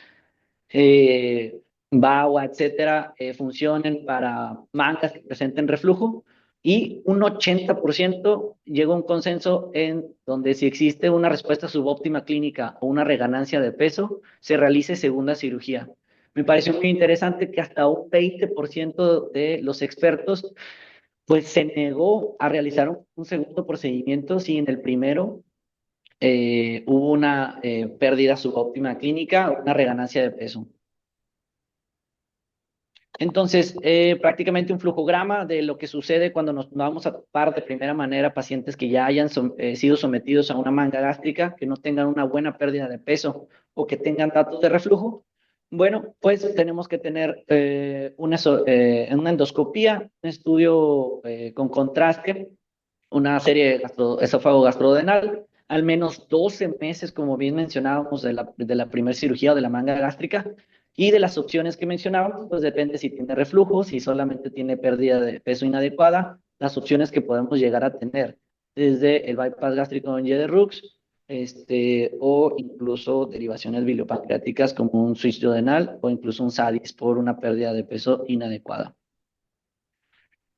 BAWA, etcétera, funcionen para mangas que presenten reflujo, y un 80% llegó a un consenso en donde si existe una respuesta subóptima clínica o una reganancia de peso, se realice segunda cirugía. Me pareció muy interesante que hasta un 20% de los expertos pues se negó a realizar un segundo procedimiento si en el primero hubo una pérdida subóptima clínica o una reganancia de peso. Entonces, prácticamente un flujograma de lo que sucede cuando nos vamos a topar de primera manera pacientes que ya hayan sido sometidos a una manga gástrica, que no tengan una buena pérdida de peso o que tengan datos de reflujo. Bueno, pues tenemos que tener una endoscopía, un estudio con contraste, una serie de esófago gastrodenal, al menos 12 meses, como bien mencionábamos, de la primera cirugía o de la manga gástrica, y de las opciones que mencionábamos, pues depende si tiene reflujo, si solamente tiene pérdida de peso inadecuada, las opciones que podemos llegar a tener, desde el bypass gástrico en Y de Rux, o incluso derivaciones biliopancreáticas como un switch duodenal o incluso un SADIS por una pérdida de peso inadecuada.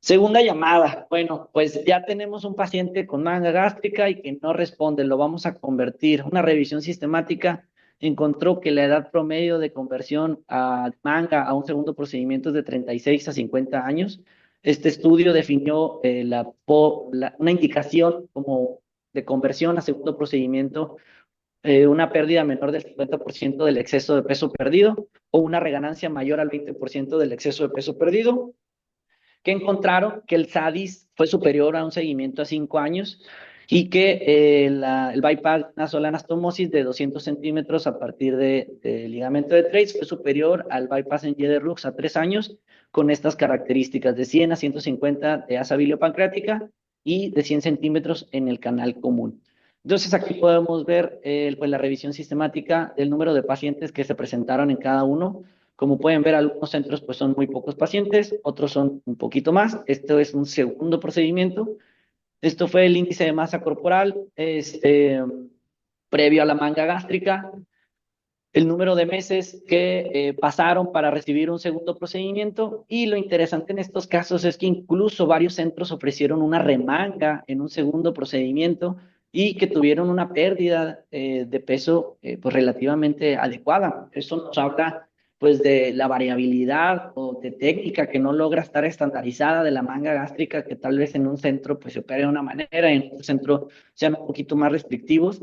Segunda llamada. Bueno, pues ya tenemos un paciente con manga gástrica y que no responde, lo vamos a convertir. Una revisión sistemática encontró que la edad promedio de conversión a manga a un segundo procedimiento es de 36 a 50 años. Este estudio definió una indicación como de conversión a segundo procedimiento, una pérdida menor del 50% del exceso de peso perdido o una reganancia mayor al 20% del exceso de peso perdido, que encontraron que el SADIS fue superior a un seguimiento a 5 años y que el bypass nasal anastomosis de 200 centímetros a partir de ligamento de Treitz fue superior al bypass en Y de Rux a 3 años, con estas características de 100 a 150 de asa biliopancreática y de 100 centímetros en el canal común. Entonces aquí podemos ver pues, la revisión sistemática del número de pacientes que se presentaron en cada uno. Como pueden ver, algunos centros pues son muy pocos pacientes, otros son un poquito más. Esto es un segundo procedimiento. Esto fue el índice de masa corporal previo a la manga gástrica, el número de meses que pasaron para recibir un segundo procedimiento, y lo interesante en estos casos es que incluso varios centros ofrecieron una remanga en un segundo procedimiento y que tuvieron una pérdida de peso pues relativamente adecuada. Eso nos habla pues de la variabilidad o de técnica que no logra estar estandarizada de la manga gástrica, que tal vez en un centro pues se opere de una manera y en otro centro sean un poquito más restrictivos.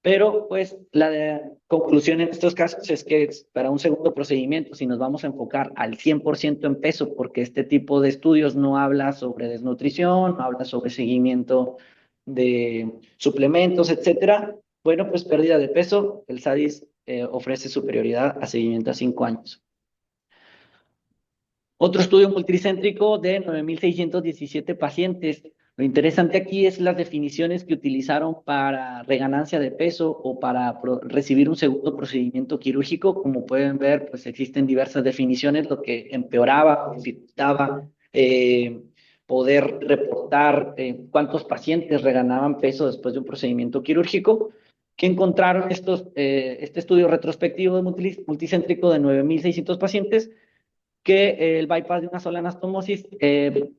Pero pues la conclusión en estos casos es que para un segundo procedimiento, si nos vamos a enfocar al 100% en peso, porque este tipo de estudios no habla sobre desnutrición, no habla sobre seguimiento de suplementos, etcétera, bueno, pues pérdida de peso, el SADIS ofrece superioridad a seguimiento a 5 años. Otro estudio multicéntrico de 9.617 pacientes. Lo interesante aquí es las definiciones que utilizaron para reganancia de peso o para recibir un segundo procedimiento quirúrgico. Como pueden ver, pues existen diversas definiciones, lo que empeoraba o dificultaba poder reportar cuántos pacientes reganaban peso después de un procedimiento quirúrgico. Que encontraron este estudio retrospectivo multicéntrico de 9.600 pacientes, que el bypass de una sola anastomosis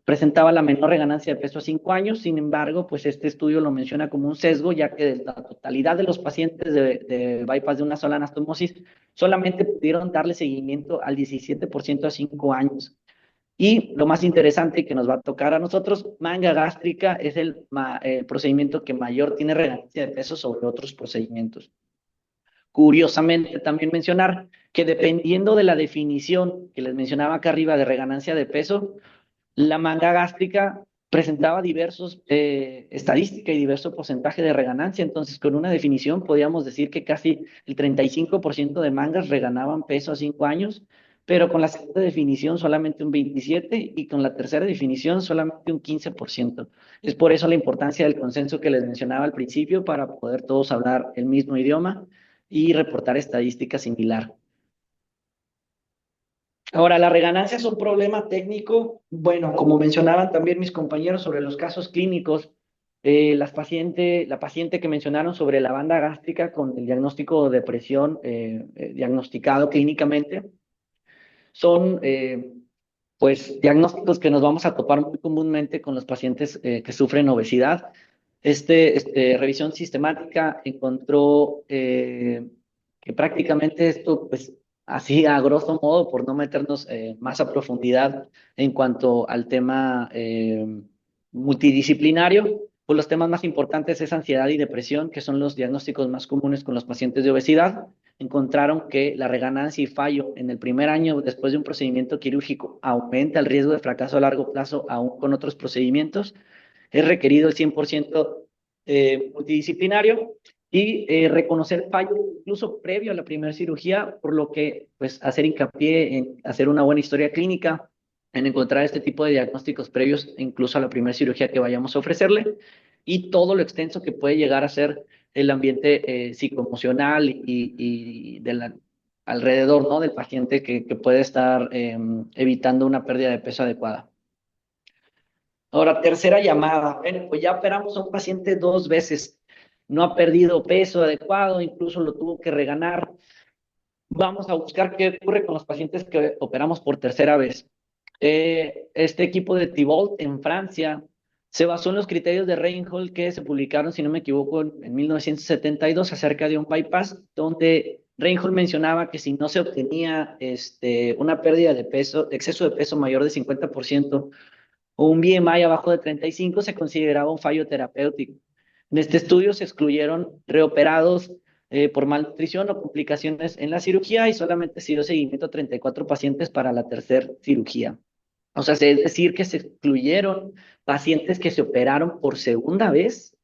presentaba la menor reganancia de peso a 5 años. Sin embargo, pues este estudio lo menciona como un sesgo, ya que de la totalidad de los pacientes de bypass de una sola anastomosis, solamente pudieron darle seguimiento al 17% a 5 años. Y lo más interesante que nos va a tocar a nosotros, manga gástrica es el procedimiento que mayor tiene reganancia de peso sobre otros procedimientos. Curiosamente, también mencionar que dependiendo de la definición que les mencionaba acá arriba de reganancia de peso, la manga gástrica presentaba diversos estadística y diverso porcentaje de reganancia. Entonces, con una definición podíamos decir que casi el 35% de mangas reganaban peso a 5 años, pero con la segunda definición solamente un 27% y con la tercera definición solamente un 15%. Es por eso la importancia del consenso que les mencionaba al principio para poder todos hablar el mismo idioma y reportar estadística similar. Ahora, la reganancia es un problema técnico. Bueno, como mencionaban también mis compañeros sobre los casos clínicos, la paciente que mencionaron sobre la banda gástrica con el diagnóstico de depresión diagnosticado clínicamente, son pues diagnósticos que nos vamos a topar muy comúnmente con los pacientes que sufren obesidad. Revisión sistemática encontró que prácticamente esto, pues así a grosso modo, por no meternos más a profundidad en cuanto al tema multidisciplinario, pues los temas más importantes es ansiedad y depresión, que son los diagnósticos más comunes con los pacientes de obesidad. Encontraron que la reganancia y fallo en el primer año después de un procedimiento quirúrgico aumenta el riesgo de fracaso a largo plazo aún con otros procedimientos. Es requerido el 100% multidisciplinario y reconocer fallo incluso previo a la primera cirugía, por lo que pues hacer hincapié en hacer una buena historia clínica, en encontrar este tipo de diagnósticos previos incluso a la primera cirugía que vayamos a ofrecerle y todo lo extenso que puede llegar a ser el ambiente psicoemocional y alrededor, ¿no?, del paciente que puede estar evitando una pérdida de peso adecuada. Ahora, tercera llamada. Bueno, pues ya operamos a un paciente 2 veces. No ha perdido peso adecuado, incluso lo tuvo que reganar. Vamos a buscar qué ocurre con los pacientes que operamos por tercera vez. Este equipo de Thibault en Francia se basó en los criterios de Reinhold que se publicaron, si no me equivoco, en 1972 acerca de un bypass, donde Reinhold mencionaba que si no se obtenía una pérdida de peso, exceso de peso mayor de 50%, o un BMI abajo de 35, se consideraba un fallo terapéutico. En este estudio se excluyeron reoperados por malnutrición o complicaciones en la cirugía y solamente se dio seguimiento a 34 pacientes para la tercera cirugía. O sea, es decir, que se excluyeron pacientes que se operaron por segunda vez,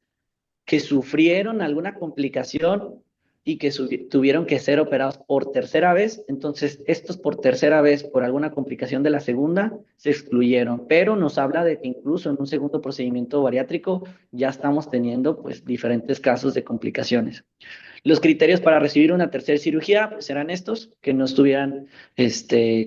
que sufrieron alguna complicación y que tuvieron que ser operados por tercera vez. Entonces, estos por tercera vez, por alguna complicación de la segunda, se excluyeron. Pero nos habla de que incluso en un segundo procedimiento bariátrico ya estamos teniendo pues diferentes casos de complicaciones. Los criterios para recibir una tercera cirugía pues eran estos, que no estuvieran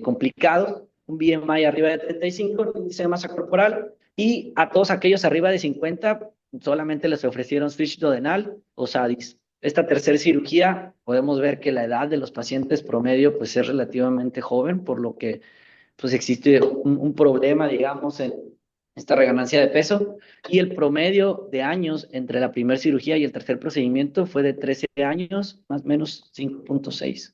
complicados, un BMI arriba de 35, índice de masa corporal, y a todos aquellos arriba de 50 solamente les ofrecieron switch duodenal o SADIS. Esta tercera cirugía, podemos ver que la edad de los pacientes promedio pues es relativamente joven, por lo que pues existe un problema, digamos, en esta reganancia de peso, y el promedio de años entre la primera cirugía y el tercer procedimiento fue de 13 años, más o menos 5.6.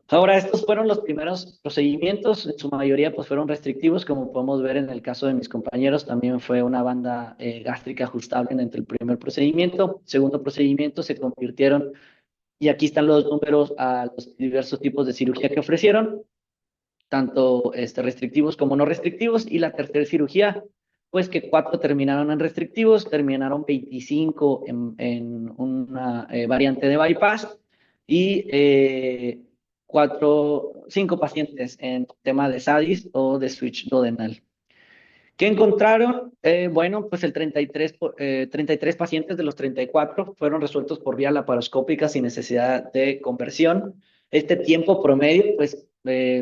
Ahora, estos fueron los primeros procedimientos, en su mayoría pues fueron restrictivos, como podemos ver en el caso de mis compañeros, también fue una banda gástrica ajustable entre el primer procedimiento. Segundo procedimiento se convirtieron, y aquí están los números, a los diversos tipos de cirugía que ofrecieron, tanto restrictivos como no restrictivos, y la tercera cirugía, pues que 4 terminaron en restrictivos, terminaron 25 en una variante de bypass, y 5 pacientes en tema de SADIS o de switch duodenal. ¿Qué encontraron? Bueno, pues el 33 pacientes de los 34 fueron resueltos por vía laparoscópica sin necesidad de conversión. Este tiempo promedio, pues,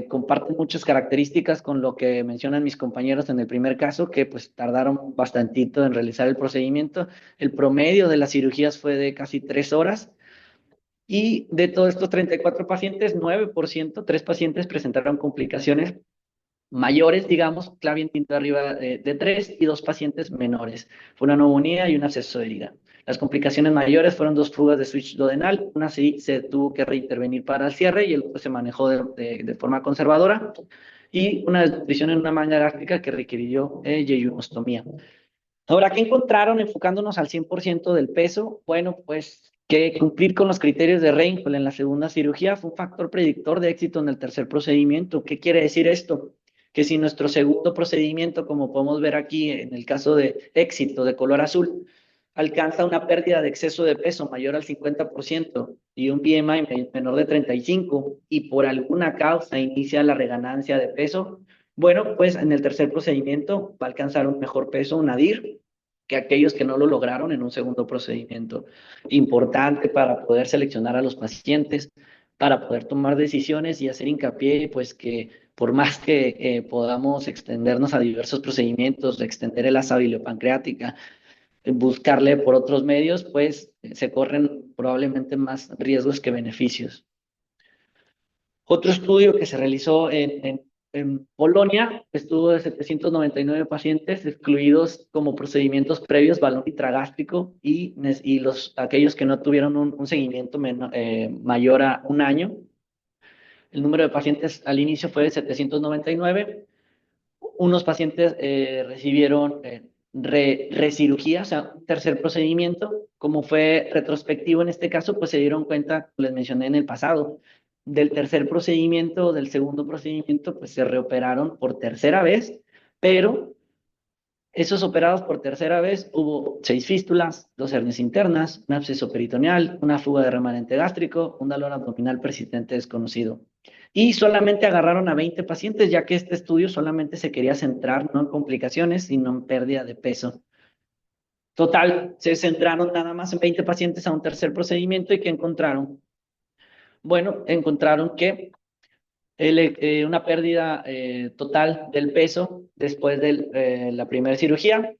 comparte muchas características con lo que mencionan mis compañeros en el primer caso, que pues tardaron bastantito en realizar el procedimiento. El promedio de las cirugías fue de casi 3 horas. Y de todos estos 34 pacientes, 9%, 3 pacientes presentaron complicaciones mayores, digamos, clavio tinto arriba de 3 y 2 pacientes menores. Fue una neumonía y un absceso de herida. Las complicaciones mayores fueron 2 fugas de switch duodenal, una sí se tuvo que reintervenir para el cierre y el otro se manejó de forma conservadora, y una desnutrición en una manga gástrica que requirió yeyunostomía. Ahora, ¿qué encontraron enfocándonos al 100% del peso? Bueno, pues que cumplir con los criterios de Reinhold en la segunda cirugía fue un factor predictor de éxito en el tercer procedimiento. ¿Qué quiere decir esto? que si nuestro segundo procedimiento, como podemos ver aquí en el caso de éxito de color azul, alcanza una pérdida de exceso de peso mayor al 50% y un BMI menor de 35 y por alguna causa inicia la reganancia de peso, bueno, pues en el tercer procedimiento va a alcanzar un mejor peso, un NADIR, que aquellos que no lo lograron en un segundo procedimiento. Importante para poder seleccionar a los pacientes, para poder tomar decisiones y hacer hincapié, pues que por más que podamos extendernos a diversos procedimientos, extender el asa biliopancreática, buscarle por otros medios, pues se corren probablemente más riesgos que beneficios. Otro estudio que se realizó en Polonia estuvo de 799 pacientes excluidos como procedimientos previos balón intragástrico y aquellos que no tuvieron un seguimiento mayor a un año. El número de pacientes al inicio fue de 799. Unos pacientes recibieron recirugía, o sea, un tercer procedimiento. Como fue retrospectivo en este caso, pues se dieron cuenta, les mencioné en el pasado, del tercer procedimiento, del segundo procedimiento, pues se reoperaron por tercera vez, pero esos operados por tercera vez hubo 6 fístulas, 2 hernias internas, un absceso peritoneal, una fuga de remanente gástrico, un dolor abdominal persistente desconocido. Y solamente agarraron a 20 pacientes, ya que este estudio solamente se quería centrar no en complicaciones, sino en pérdida de peso. Total, se centraron nada más en 20 pacientes a un tercer procedimiento y ¿qué encontraron? Bueno, encontraron que una pérdida total del peso después de la primera cirugía,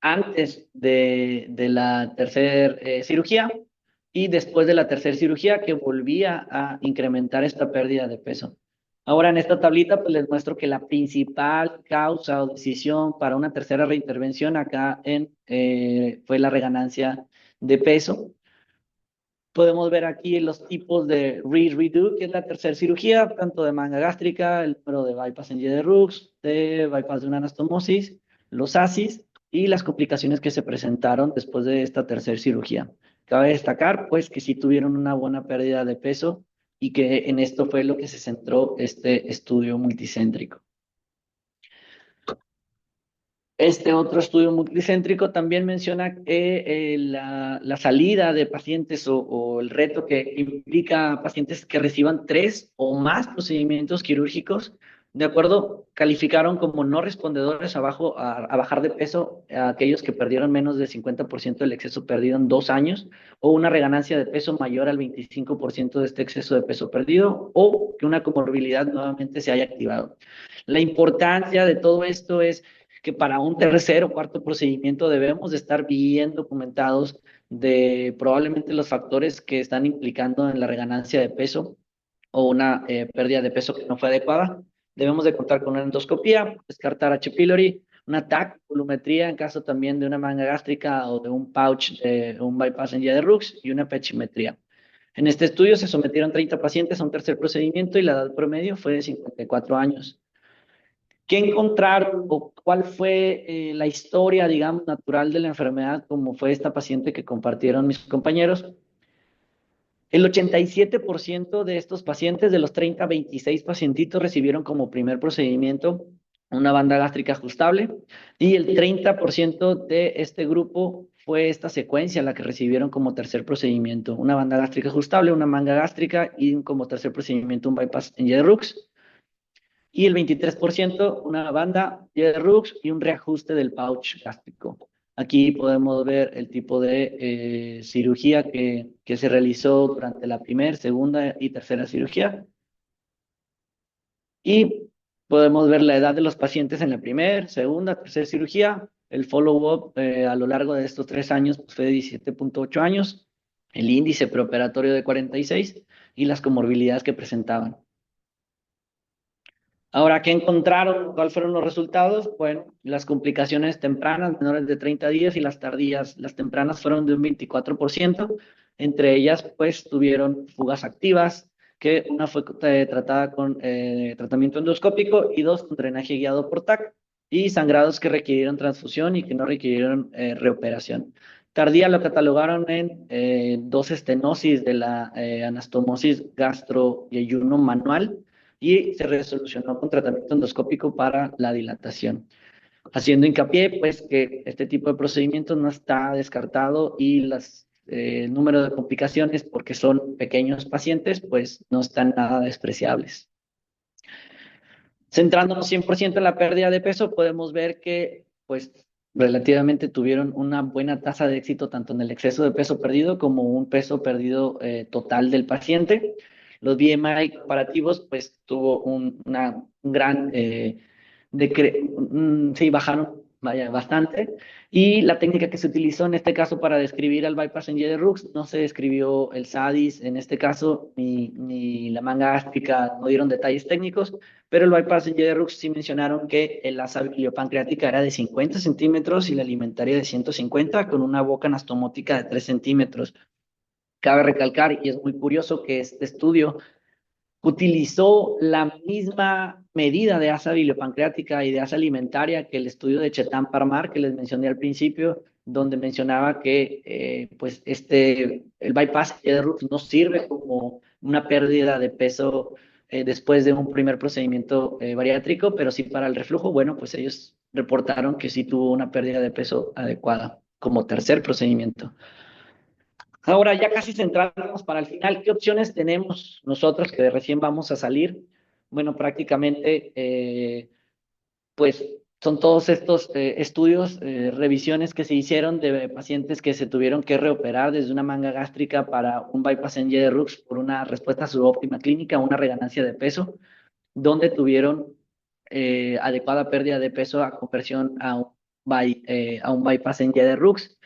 antes de la tercera cirugía y después de la tercera cirugía que volvía a incrementar esta pérdida de peso. Ahora en esta tablita pues les muestro que la principal causa o decisión para una tercera reintervención acá fue la reganancia de peso. Podemos ver aquí los tipos de redo, que es la tercera cirugía, tanto de manga gástrica, el número de bypass en Y de Rux, de bypass de una anastomosis, los ASIS y las complicaciones que se presentaron después de esta tercera cirugía. Cabe destacar, pues, que sí tuvieron una buena pérdida de peso y que en esto fue lo que se centró este estudio multicéntrico. Este otro estudio multicéntrico también menciona que la salida de pacientes o el reto que implica pacientes que reciban 3 o más procedimientos quirúrgicos, de acuerdo, calificaron como no respondedores a bajar de peso a aquellos que perdieron menos del 50% del exceso perdido en 2 años o una reganancia de peso mayor al 25% de este exceso de peso perdido o que una comorbilidad nuevamente se haya activado. La importancia de todo esto es que para un tercer o cuarto procedimiento debemos de estar bien documentados de probablemente los factores que están implicando en la reganancia de peso o una pérdida de peso que no fue adecuada. Debemos de contar con una endoscopía, descartar H. pylori, una TAC, volumetría en caso también de una manga gástrica o de un pouch, un bypass en Y de Rux y una pechimetría. En este estudio se sometieron 30 pacientes a un tercer procedimiento y la edad promedio fue de 54 años. ¿Qué encontraron o cuál fue la historia, digamos, natural de la enfermedad, como fue esta paciente que compartieron mis compañeros? El 87% de estos pacientes, de los 30 a 26 pacientitos, recibieron como primer procedimiento una banda gástrica ajustable y el 30% de este grupo fue esta secuencia la que recibieron como tercer procedimiento, una banda gástrica ajustable, una manga gástrica y como tercer procedimiento un bypass en Y de Rux. Y el 23% una banda de Rux y un reajuste del pouch gástrico. Aquí podemos ver el tipo de cirugía que se realizó durante la primera, segunda y tercera cirugía. Y podemos ver la edad de los pacientes en la primera, segunda, tercera cirugía. El follow-up a lo largo de estos 3 años pues, fue de 17.8 años. El índice preoperatorio de 46 y las comorbilidades que presentaban. Ahora, ¿qué encontraron? ¿Cuáles fueron los resultados? Bueno, las complicaciones tempranas, menores de 30 días, y las tardías, las tempranas fueron de un 24%. Entre ellas, pues, tuvieron fugas activas, que una fue tratada con tratamiento endoscópico y 2 con drenaje guiado por TAC, y sangrados que requirieron transfusión y que no requirieron reoperación. Tardía lo catalogaron en 2 estenosis de la anastomosis gastro y ayuno manual, y se resolucionó con tratamiento endoscópico para la dilatación. Haciendo hincapié, pues, que este tipo de procedimientos no está descartado y el número de complicaciones, porque son pequeños pacientes, pues no están nada despreciables. Centrándonos 100% en la pérdida de peso, podemos ver que, pues, relativamente tuvieron una buena tasa de éxito tanto en el exceso de peso perdido como un peso perdido total del paciente. Los BMI comparativos, pues, tuvo un gran sí, bajaron bastante. Y la técnica que se utilizó en este caso para describir al bypass en Rux, no se describió el SADIS en este caso, ni la manga gástrica, no dieron detalles técnicos, pero el bypass en Rux sí mencionaron que el asa biliopancreática era de 50 centímetros y la alimentaria de 150, con una boca anastomótica de 3 centímetros. Cabe recalcar, y es muy curioso, que este estudio utilizó la misma medida de asa biliopancreática y de asa alimentaria que el estudio de Chetan Parmar que les mencioné al principio, donde mencionaba que pues el bypass de Rux no sirve como una pérdida de peso después de un primer procedimiento bariátrico, pero sí para el reflujo. Bueno, pues ellos reportaron que sí tuvo una pérdida de peso adecuada como tercer procedimiento. Ahora, ya casi centrándonos para el final, ¿qué opciones tenemos nosotros que recién vamos a salir? Bueno, prácticamente, pues son todos estos estudios, revisiones que se hicieron de pacientes que se tuvieron que reoperar desde una manga gástrica para un bypass en Rux por una respuesta subóptima clínica, una reganancia de peso, donde tuvieron adecuada pérdida de peso a conversión a un bypass en Rux.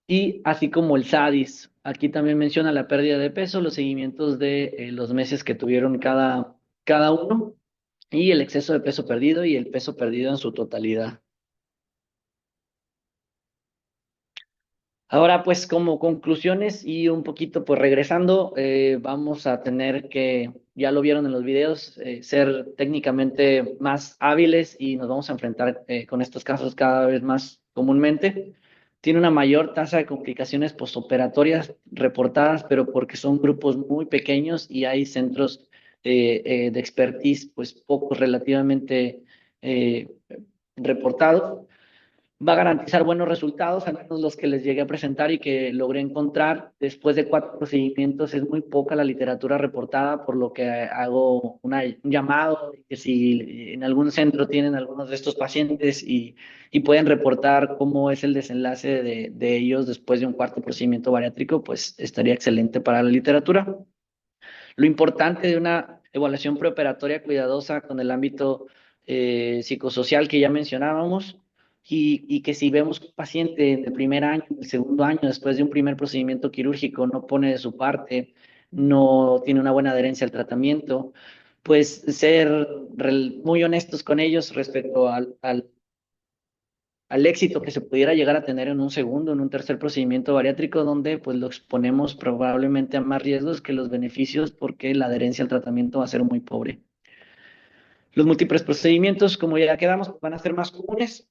Y así como el SADIS, aquí también menciona la pérdida de peso, los seguimientos de los meses que tuvieron cada uno y el exceso de peso perdido y el peso perdido en su totalidad. Ahora, pues como conclusiones y un poquito, pues regresando, vamos a tener que, ya lo vieron en los videos, ser técnicamente más hábiles y nos vamos a enfrentar con estos casos cada vez más comúnmente. Tiene una mayor tasa de complicaciones postoperatorias reportadas, pero porque son grupos muy pequeños y hay centros de expertise, pues pocos relativamente eh, reportados. Va a garantizar buenos resultados, al menos los que les llegué a presentar y que logré encontrar. Después de 4 procedimientos es muy poca la literatura reportada, por lo que hago un llamado, que si en algún centro tienen algunos de estos pacientes y pueden reportar cómo es el desenlace de ellos después de un 4º procedimiento bariátrico, pues estaría excelente para la literatura. Lo importante de una evaluación preoperatoria cuidadosa con el ámbito psicosocial que ya mencionábamos, y que si vemos que un paciente de primer año, del segundo año, después de un primer procedimiento quirúrgico, no pone de su parte, no tiene una buena adherencia al tratamiento, pues ser muy honestos con ellos respecto al éxito que se pudiera llegar a tener en un segundo, en un tercer procedimiento bariátrico, donde pues lo exponemos probablemente a más riesgos que los beneficios, porque la adherencia al tratamiento va a ser muy pobre. Los múltiples procedimientos, como ya quedamos, van a ser más comunes.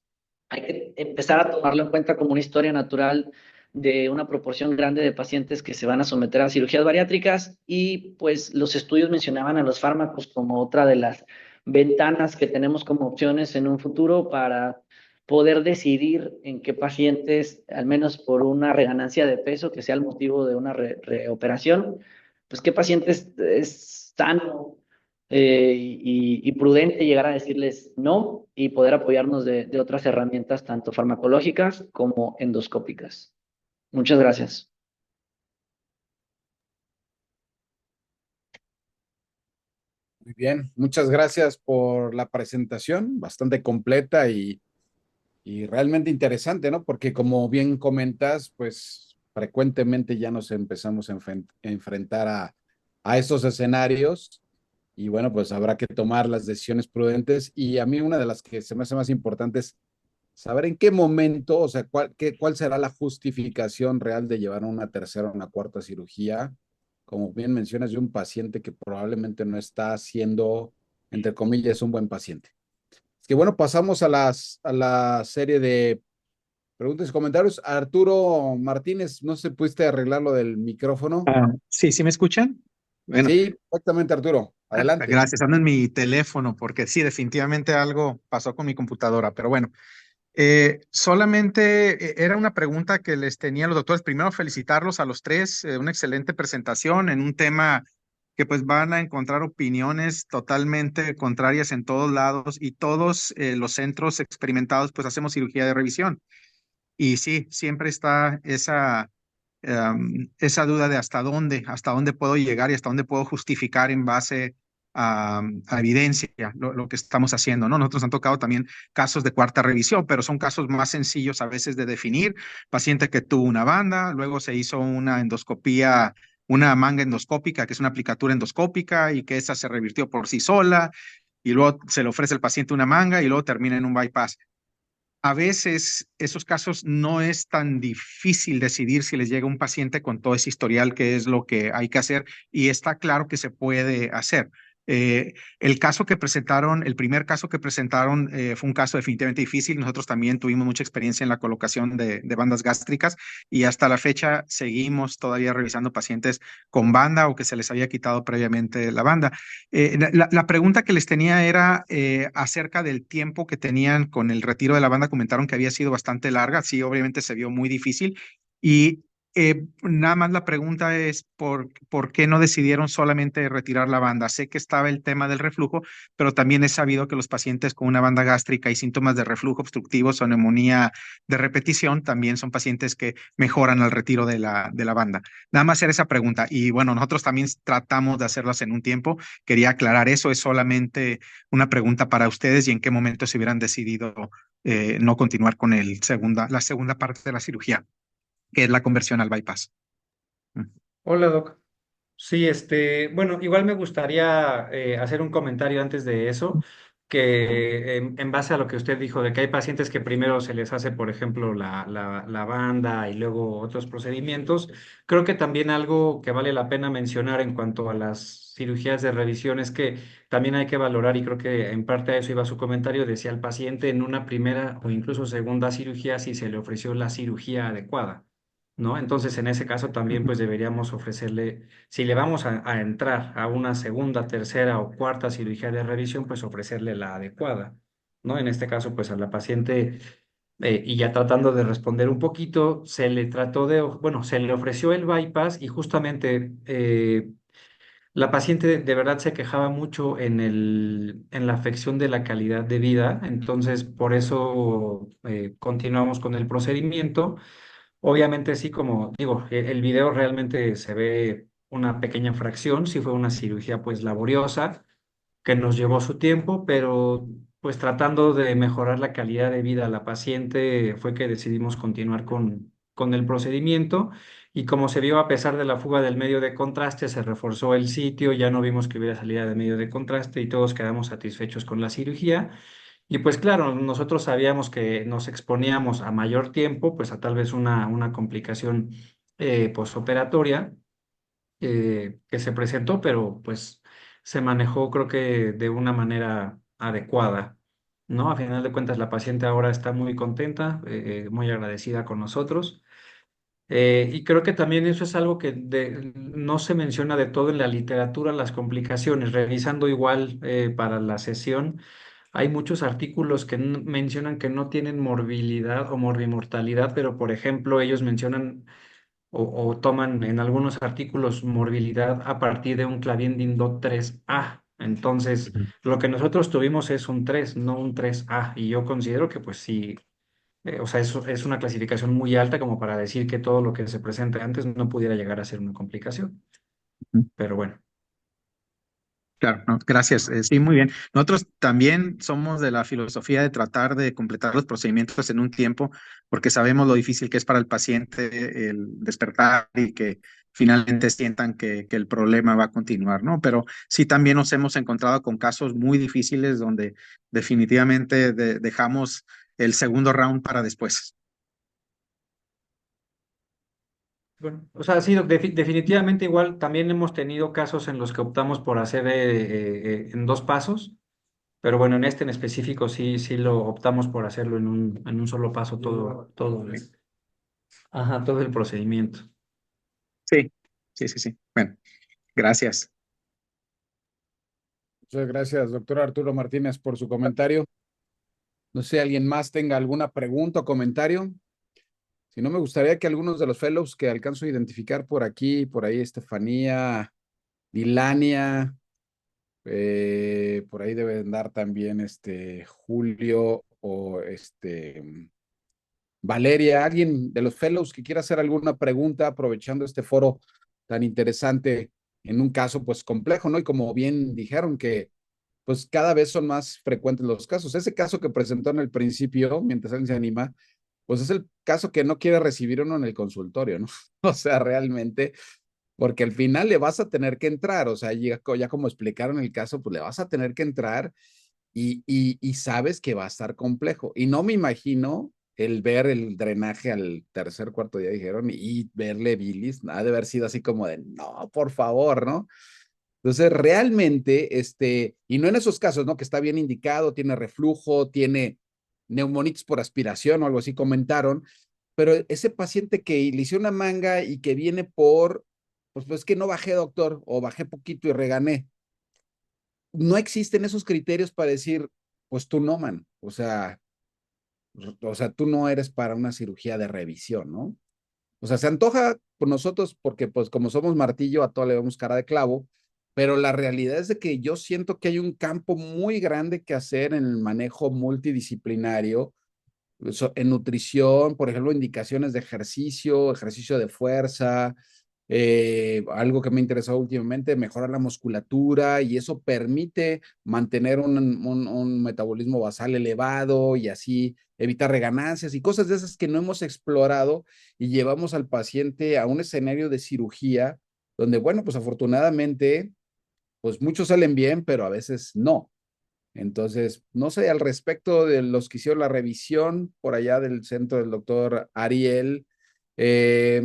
Hay que empezar a tomarlo en cuenta como una historia natural de una proporción grande de pacientes que se van a someter a cirugías bariátricas, y pues los estudios mencionaban a los fármacos como otra de las ventanas que tenemos como opciones en un futuro para poder decidir en qué pacientes, al menos por una reganancia de peso que sea el motivo de una reoperación, pues qué pacientes es sano y prudente llegar a decirles no, y poder apoyarnos de otras herramientas, tanto farmacológicas como endoscópicas. Muchas gracias. Muy bien, muchas gracias por la presentación, bastante completa y realmente interesante, ¿no? Porque como bien comentas, pues frecuentemente ya nos empezamos a enfrentar a estos escenarios y bueno, pues habrá que tomar las decisiones prudentes, y a mí una de las que se me hace más importante es saber en qué momento, o sea, cuál será la justificación real de llevar a una tercera o una cuarta cirugía, como bien mencionas, de un paciente que probablemente no está siendo, entre comillas, un buen paciente. Es que bueno, pasamos a la serie de preguntas y comentarios. Arturo Martínez, no sé, ¿pudiste arreglar lo del micrófono? Sí, ¿sí me escuchan? Bueno, Sí, exactamente, Arturo. Adelante. gracias. Ando en mi teléfono porque sí, definitivamente algo pasó con mi computadora, pero bueno. Solamente era una pregunta que les tenía a los doctores. Primero, felicitarlos a los tres, una excelente presentación en un tema que pues van a encontrar opiniones totalmente contrarias en todos lados y todos los centros experimentados pues hacemos cirugía de revisión. Y sí, siempre está esa duda de hasta dónde puedo llegar y hasta dónde puedo justificar en base a evidencia lo que estamos haciendo, ¿no? Nosotros han tocado también casos de cuarta revisión, pero son casos más sencillos a veces de definir. Paciente que tuvo una banda, luego se hizo una endoscopía, una manga endoscópica, que es una aplicatura endoscópica y que esa se revirtió por sí sola, y luego se le ofrece al paciente una manga y luego termina en un bypass. A veces esos casos no es tan difícil decidir si les llega un paciente con todo ese historial, qué es lo que hay que hacer, y está claro que se puede hacer. El caso que presentaron, el primer caso que presentaron fue un caso definitivamente difícil. Nosotros también tuvimos mucha experiencia en la colocación de bandas gástricas y hasta la fecha seguimos todavía revisando pacientes con banda o que se les había quitado previamente la banda. La pregunta que les tenía era acerca del tiempo que tenían con el retiro de la banda. Comentaron que había sido bastante larga. Sí, obviamente se vio muy difícil. Y nada más la pregunta es ¿por qué no decidieron solamente retirar la banda? Sé que estaba el tema del reflujo, pero también es sabido que los pacientes con una banda gástrica y síntomas de reflujo obstructivo o neumonía de repetición también son pacientes que mejoran al retiro de la banda. Nada más hacer esa pregunta. Y bueno, nosotros también tratamos de hacerlas en un tiempo. Quería aclarar eso, es solamente una pregunta para ustedes y en qué momento se hubieran decidido no continuar con la segunda parte de la cirugía, que es la conversión al bypass. Hola, Doc. Sí, bueno, igual me gustaría hacer un comentario antes de eso, que en base a lo que usted dijo, de que hay pacientes que primero se les hace, por ejemplo, la banda y luego otros procedimientos, creo que también algo que vale la pena mencionar en cuanto a las cirugías de revisión es que también hay que valorar, y creo que en parte a eso iba su comentario, decía al paciente en una primera o incluso segunda cirugía si se le ofreció la cirugía adecuada. ¿No? Entonces, en ese caso también pues deberíamos ofrecerle, si le vamos a entrar a una segunda, tercera o cuarta cirugía de revisión, pues ofrecerle la adecuada, ¿no? En este caso, pues a la paciente, y ya tratando de responder un poquito, se le trató bueno, se le ofreció el bypass y justamente la paciente de verdad se quejaba mucho en la afección de la calidad de vida, entonces por eso continuamos con el procedimiento. Obviamente sí, como digo, el video realmente se ve una pequeña fracción, sí fue una cirugía pues laboriosa que nos llevó su tiempo, pero pues tratando de mejorar la calidad de vida a la paciente fue que decidimos continuar con el procedimiento, y como se vio a pesar de la fuga del medio de contraste, se reforzó el sitio, ya no vimos que hubiera salida de medio de contraste y todos quedamos satisfechos con la cirugía. Y pues claro, nosotros sabíamos que nos exponíamos a mayor tiempo, pues a tal vez una complicación posoperatoria que se presentó, pero pues se manejó creo que de una manera adecuada, ¿no? A final de cuentas la paciente ahora está muy contenta, muy agradecida con nosotros. Y creo que también eso es algo que no se menciona de todo en la literatura, las complicaciones. Revisando igual para la sesión, hay muchos artículos que mencionan que no tienen morbilidad o morbimortalidad, pero por ejemplo ellos mencionan o toman en algunos artículos morbilidad a partir de un Clavien-Dindot 3A. Entonces, Ujú. lo que nosotros tuvimos es un 3, no un 3A. Y yo considero que pues sí, o sea, eso es una clasificación muy alta como para decir que todo lo que se presenta antes no pudiera llegar a ser una complicación. Pero bueno. Claro, no, gracias. Sí, muy bien. Nosotros también somos de la filosofía de tratar de completar los procedimientos en un tiempo, porque sabemos lo difícil que es para el paciente el despertar y que finalmente sientan que el problema va a continuar, ¿no? Pero sí también nos hemos encontrado con casos muy difíciles donde definitivamente dejamos el segundo round para después. Bueno, o sea, sí, definitivamente igual también hemos tenido casos en los que optamos por hacer en dos pasos. Pero bueno, en este en específico sí lo optamos por hacerlo en un solo paso todo el procedimiento. Sí, sí, sí, sí. Bueno, gracias. Muchas gracias, doctor Arturo Martínez, por su comentario. No sé, ¿alguien más tenga alguna pregunta o comentario? Si no, me gustaría que algunos de los fellows que alcanzo a identificar por aquí, por ahí, Estefanía, Dilania, por ahí debe andar también Julio o Valeria, alguien de los fellows que quiera hacer alguna pregunta aprovechando este foro tan interesante en un caso pues complejo, ¿no? Y como bien dijeron que pues cada vez son más frecuentes los casos. Ese caso que presentó en el principio, mientras alguien se anima, pues es el caso que no quiere recibir uno en el consultorio, ¿no? O sea, realmente, porque al final le vas a tener que entrar, o sea, ya como explicaron el caso, pues le vas a tener que entrar y sabes que va a estar complejo. Y no me imagino el ver el drenaje al tercer, cuarto día, dijeron, y verle bilis, ha de haber sido así como de, no, por favor, ¿no? Entonces, realmente, y no en esos casos, ¿no? Que está bien indicado, tiene reflujo, tiene neumonitis por aspiración o algo así comentaron, pero ese paciente que le hice una manga y que viene pues que no bajé, doctor, o bajé poquito y regané. No existen esos criterios para decir, pues tú no, man. O sea, tú no eres para una cirugía de revisión, ¿no? O sea, se antoja por nosotros porque pues como somos martillo, a todo le vemos cara de clavo, pero la realidad es de que yo siento que hay un campo muy grande que hacer en el manejo multidisciplinario, en nutrición, por ejemplo, indicaciones de ejercicio, ejercicio de fuerza, algo que me ha interesado últimamente, mejorar la musculatura y eso permite mantener un metabolismo basal elevado y así evitar reganancias y cosas de esas que no hemos explorado y llevamos al paciente a un escenario de cirugía donde, bueno, pues afortunadamente, pues muchos salen bien, pero a veces no. Entonces, no sé, al respecto de los que hicieron la revisión por allá del centro del doctor Ariel, eh,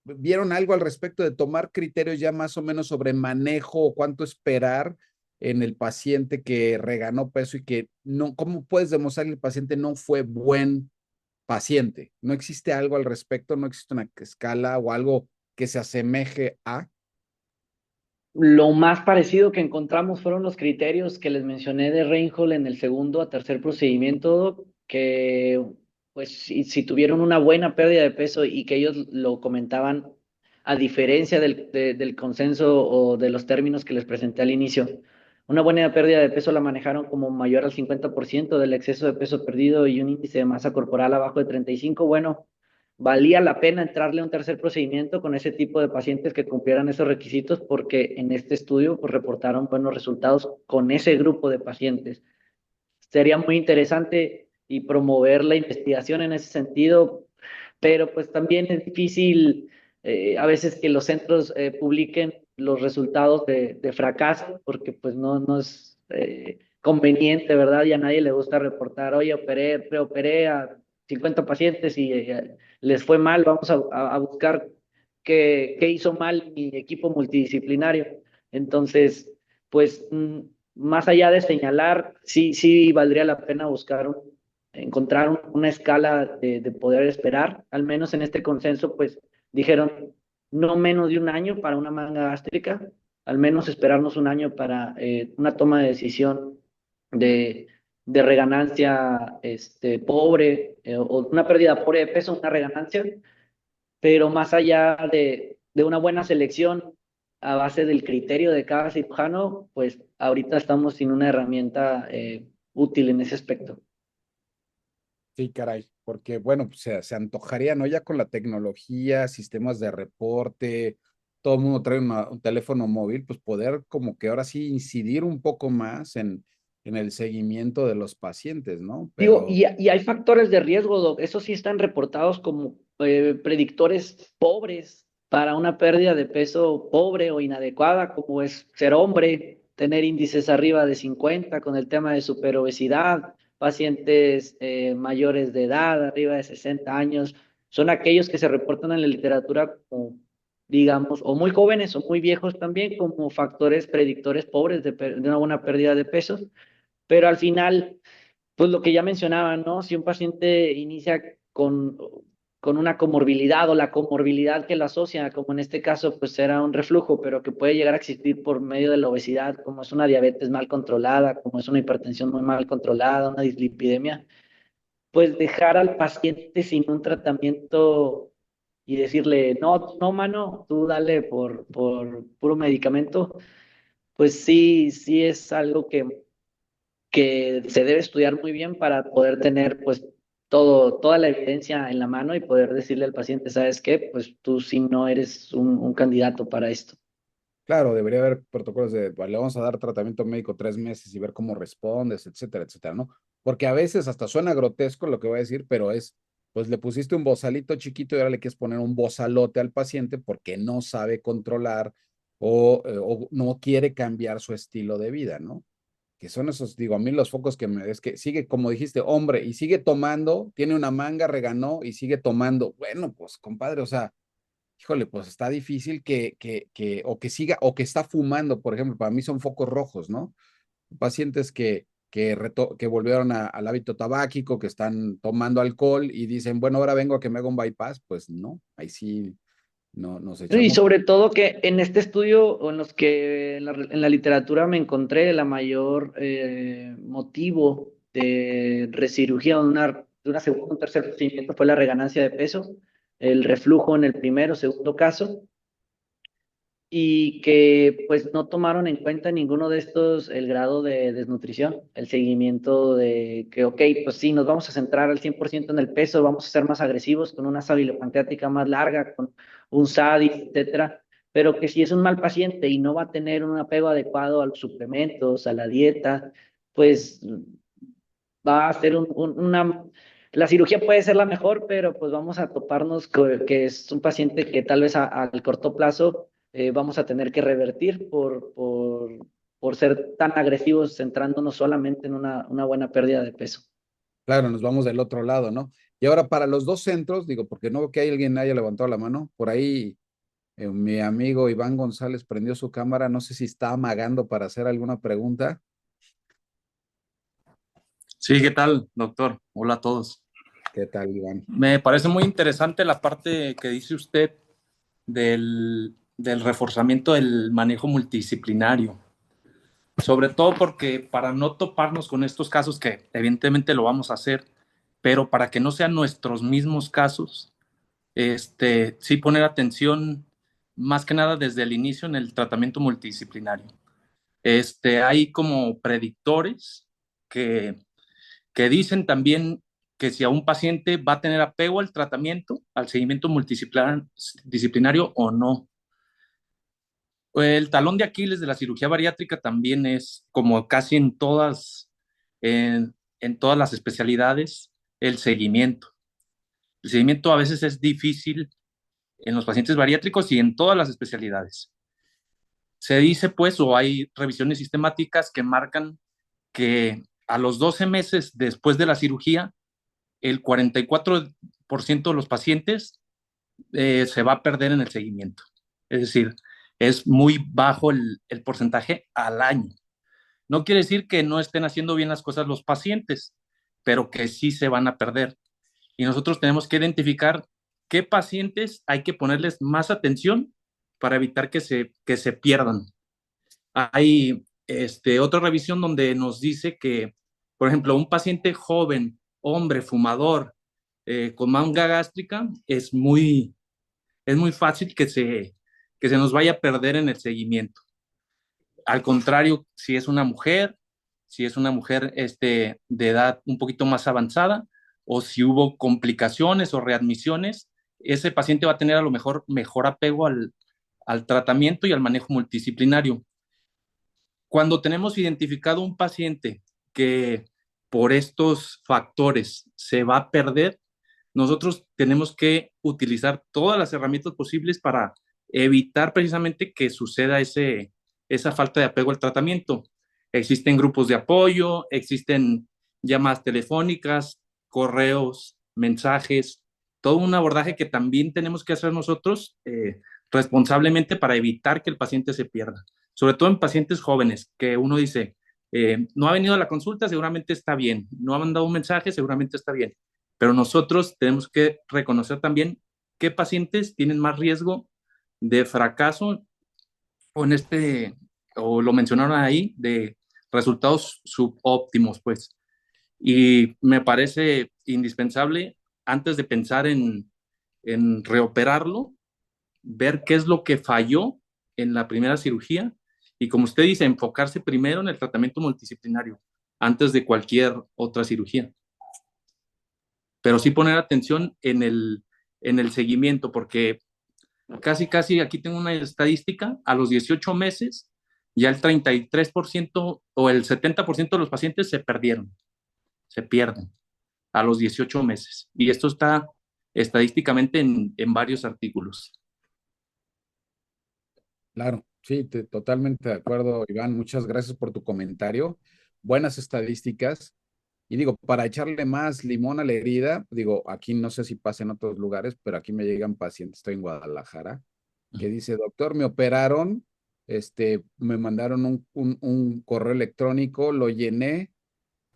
¿vieron algo al respecto de tomar criterios ya más o menos sobre manejo o cuánto esperar en el paciente que reganó peso y que no, cómo puedes demostrar que el paciente no fue buen paciente? ¿No existe algo al respecto? ¿No existe una escala o algo que se asemeje a? Lo más parecido que encontramos fueron los criterios que les mencioné de Reinhold en el segundo a tercer procedimiento, que pues si tuvieron una buena pérdida de peso y que ellos lo comentaban a diferencia del consenso o de los términos que les presenté al inicio, una buena pérdida de peso la manejaron como mayor al 50% del exceso de peso perdido y un índice de masa corporal abajo de 35. Bueno, valía la pena entrarle a un tercer procedimiento con ese tipo de pacientes que cumplieran esos requisitos porque en este estudio pues, reportaron buenos resultados con ese grupo de pacientes. Sería muy interesante y promover la investigación en ese sentido, pero pues también es difícil a veces que los centros publiquen los resultados de fracaso porque pues no es conveniente, ¿verdad? Y a nadie le gusta reportar, oye, preoperé a 50 pacientes y les fue mal, vamos a buscar qué hizo mal mi equipo multidisciplinario. Entonces, pues más allá de señalar, sí valdría la pena encontrar una escala de poder esperar, al menos en este consenso, pues dijeron no menos de un año para una manga gástrica, al menos esperarnos un año para una toma de decisión de, de reganancia pobre o una pérdida pobre de peso, una reganancia, pero más allá de una buena selección a base del criterio de cada cirujano, pues ahorita estamos sin una herramienta útil en ese aspecto. Sí, caray, porque bueno, pues, se antojaría, ¿no? Ya con la tecnología, sistemas de reporte, todo el mundo trae un teléfono móvil, pues poder como que ahora sí incidir un poco más en el seguimiento de los pacientes, ¿no? Digo, Pero y hay factores de riesgo, Doc. Esos sí están reportados como predictores pobres para una pérdida de peso pobre o inadecuada, como es ser hombre, tener índices arriba de 50 con el tema de superobesidad, pacientes mayores de edad, arriba de 60 años, son aquellos que se reportan en la literatura como, digamos, o muy jóvenes o muy viejos también, como factores predictores pobres de una buena pérdida de peso, pero al final pues lo que ya mencionaba, ¿no? Si un paciente inicia con con una comorbilidad o la comorbilidad que lo asocia, como en este caso pues era un reflujo, pero que puede llegar a existir por medio de la obesidad, como es una diabetes mal controlada, como es una hipertensión muy mal controlada, una dislipidemia, pues dejar al paciente sin un tratamiento y decirle, no, no, mano, tú dale por puro medicamento, pues sí, sí es algo que se debe estudiar muy bien para poder tener pues toda la evidencia en la mano y poder decirle al paciente, ¿sabes qué? Pues tú sí no eres un candidato para esto. Claro, debería haber protocolos de, vale, le vamos a dar tratamiento médico 3 meses y ver cómo respondes, etcétera, etcétera, ¿no? Porque a veces hasta suena grotesco lo que voy a decir, pero es, pues le pusiste un bozalito chiquito y ahora le quieres poner un bozalote al paciente porque no sabe controlar o no quiere cambiar su estilo de vida, ¿no? Que son esos, digo, a mí los focos que me, es que sigue, como dijiste, hombre, y sigue tomando, tiene una manga, reganó y sigue tomando. Bueno, pues compadre, o sea, híjole, pues está difícil o que siga, o que está fumando, por ejemplo, para mí son focos rojos, ¿no? Pacientes que volvieron al hábito tabáquico, que están tomando alcohol y dicen, bueno, ahora vengo a que me haga un bypass, pues no, ahí sí no, nos Y echamos. sobre todo que en este estudio o en los que en la literatura me encontré la mayor motivo de recirugía de una segunda o un tercer procedimiento fue la reganancia de peso, el reflujo en el primero o segundo caso, y que pues no tomaron en cuenta ninguno de estos el grado de desnutrición, el seguimiento de que, ok, pues sí, nos vamos a centrar al 100% en el peso, vamos a ser más agresivos con una sabilopancreática más larga, con un SADI, etcétera, pero que si es un mal paciente y no va a tener un apego adecuado a los suplementos, a la dieta, pues va a ser una... La cirugía puede ser la mejor, pero pues vamos a toparnos que es un paciente que tal vez al corto plazo vamos a tener que revertir por ser tan agresivos, centrándonos solamente en una buena pérdida de peso. Claro, nos vamos del otro lado, ¿no? Y ahora para los dos centros, digo, porque no veo que alguien haya levantado la mano, por ahí mi amigo Iván González prendió su cámara, no sé si está amagando para hacer alguna pregunta. Sí, ¿qué tal, doctor? Hola a todos. ¿Qué tal, Iván? Me parece muy interesante la parte que dice usted del reforzamiento del manejo multidisciplinario, sobre todo porque para no toparnos con estos casos, que evidentemente lo vamos a hacer, pero para que no sean nuestros mismos casos, sí poner atención más que nada desde el inicio en el tratamiento multidisciplinario. Hay como predictores que que dicen también que si a un paciente va a tener apego al tratamiento, al seguimiento multidisciplinario o no. El talón de Aquiles de la cirugía bariátrica también es, como casi en todas las especialidades, el seguimiento. El seguimiento a veces es difícil en los pacientes bariátricos y en todas las especialidades. Se dice, pues, o hay revisiones sistemáticas que marcan que a los 12 meses después de la cirugía, el 44% de los pacientes se va a perder en el seguimiento. Es decir, es muy bajo el porcentaje al año. No quiere decir que no estén haciendo bien las cosas los pacientes, pero que sí se van a perder. Y nosotros tenemos que identificar qué pacientes hay que ponerles más atención para evitar que se pierdan. Hay otra revisión donde nos dice que, por ejemplo, un paciente joven, hombre, fumador, con manga gástrica, es muy fácil que se nos vaya a perder en el seguimiento. Al contrario, si es una mujer de edad un poquito más avanzada, o si hubo complicaciones o readmisiones, ese paciente va a tener a lo mejor apego al tratamiento y al manejo multidisciplinario. Cuando tenemos identificado un paciente que por estos factores se va a perder, nosotros tenemos que utilizar todas las herramientas posibles para evitar precisamente que suceda esa falta de apego al tratamiento. Existen grupos de apoyo, existen llamadas telefónicas, correos, mensajes, todo un abordaje que también tenemos que hacer nosotros responsablemente para evitar que el paciente se pierda, sobre todo en pacientes jóvenes, que uno dice, no ha venido a la consulta, seguramente está bien, no ha mandado un mensaje, seguramente está bien. pero nosotros tenemos que reconocer también qué pacientes tienen más riesgo de fracaso o o lo mencionaron ahí, de resultados subóptimos, pues. Y me parece indispensable, antes de pensar en reoperarlo, ver qué es lo que falló en la primera cirugía y, como usted dice, enfocarse primero en el tratamiento multidisciplinario antes de cualquier otra cirugía. Pero sí poner atención en el seguimiento, porque casi aquí tengo una estadística, a los 18 meses ya el 33% o el 70% de los pacientes se pierden a los 18 meses. Y esto está estadísticamente en varios artículos. Claro, sí, totalmente de acuerdo, Iván. Muchas gracias por tu comentario. Buenas estadísticas. Y digo, para echarle más limón a la herida, digo, aquí no sé si pasa en otros lugares, pero aquí me llegan pacientes, estoy en Guadalajara, que dice, doctor, me operaron, me mandaron un correo electrónico, lo llené,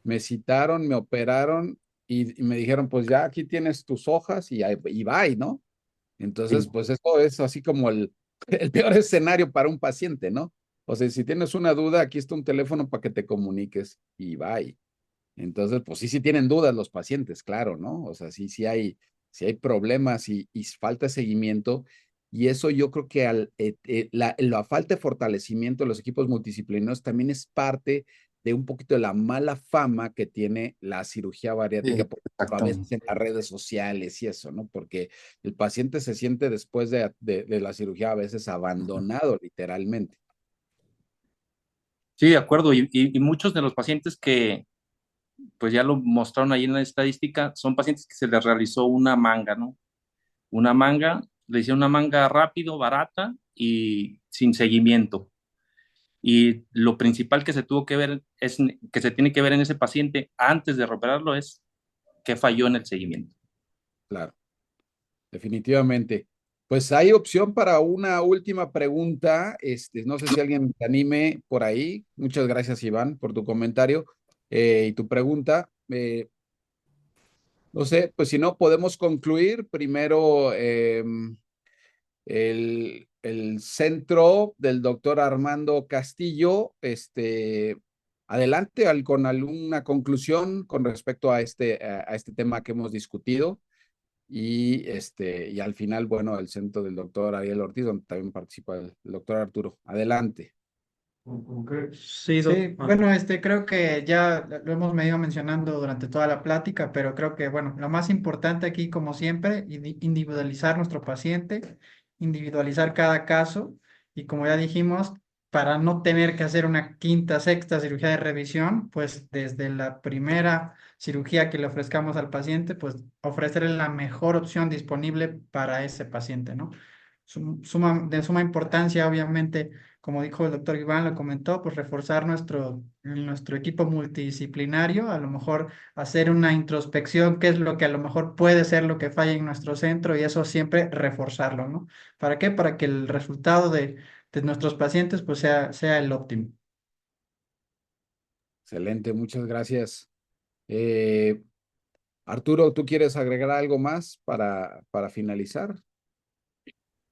me citaron, me operaron y me dijeron, pues ya aquí tienes tus hojas y bye, ¿no? Entonces, pues eso es así como el peor escenario para un paciente, ¿no? O sea, si tienes una duda, aquí está un teléfono para que te comuniques y bye. Entonces, pues sí tienen dudas los pacientes, claro, ¿no? O sea, sí hay problemas y falta de seguimiento. Y eso yo creo que la falta de fortalecimiento de los equipos multidisciplinarios también es parte de un poquito de la mala fama que tiene la cirugía bariátrica, por ejemplo, a veces en las redes sociales y eso, ¿no? Porque el paciente se siente después de la cirugía a veces abandonado, literalmente. Sí, de acuerdo. Y muchos de los pacientes que, pues ya lo mostraron ahí en la estadística, son pacientes que se les realizó una manga, ¿no? Una manga, le hicieron una manga rápido, barata y sin seguimiento. Y lo principal que se tuvo que ver que se tiene que ver en ese paciente antes de reoperarlo es qué falló en el seguimiento. Claro, definitivamente. Pues hay opción para una última pregunta. No sé si alguien te anime por ahí. Muchas gracias, Iván, por tu comentario y tu pregunta. No sé, pues si no, podemos concluir primero el centro del doctor Armando Castillo. Adelante con alguna conclusión con respecto a este tema que hemos discutido. Y al final, bueno, el centro del doctor Ariel Ortiz, donde también participa el doctor Arturo. Adelante. Sí, Sí, bueno, creo que ya lo hemos venido mencionando durante toda la plática, pero creo que, bueno, lo más importante aquí, como siempre, individualizar nuestro paciente, individualizar cada caso y, como ya dijimos, para no tener que hacer una quinta, sexta cirugía de revisión, pues desde la primera cirugía que le ofrezcamos al paciente, pues ofrecerle la mejor opción disponible para ese paciente, ¿no? De suma importancia, obviamente, como dijo el doctor Iván, lo comentó, pues reforzar nuestro equipo multidisciplinario, a lo mejor hacer una introspección, qué es lo que a lo mejor puede ser lo que falla en nuestro centro y eso siempre reforzarlo, ¿no? ¿Para qué? Para que el resultado de nuestros pacientes pues sea el óptimo. Excelente, muchas gracias. Arturo, ¿tú quieres agregar algo más para finalizar?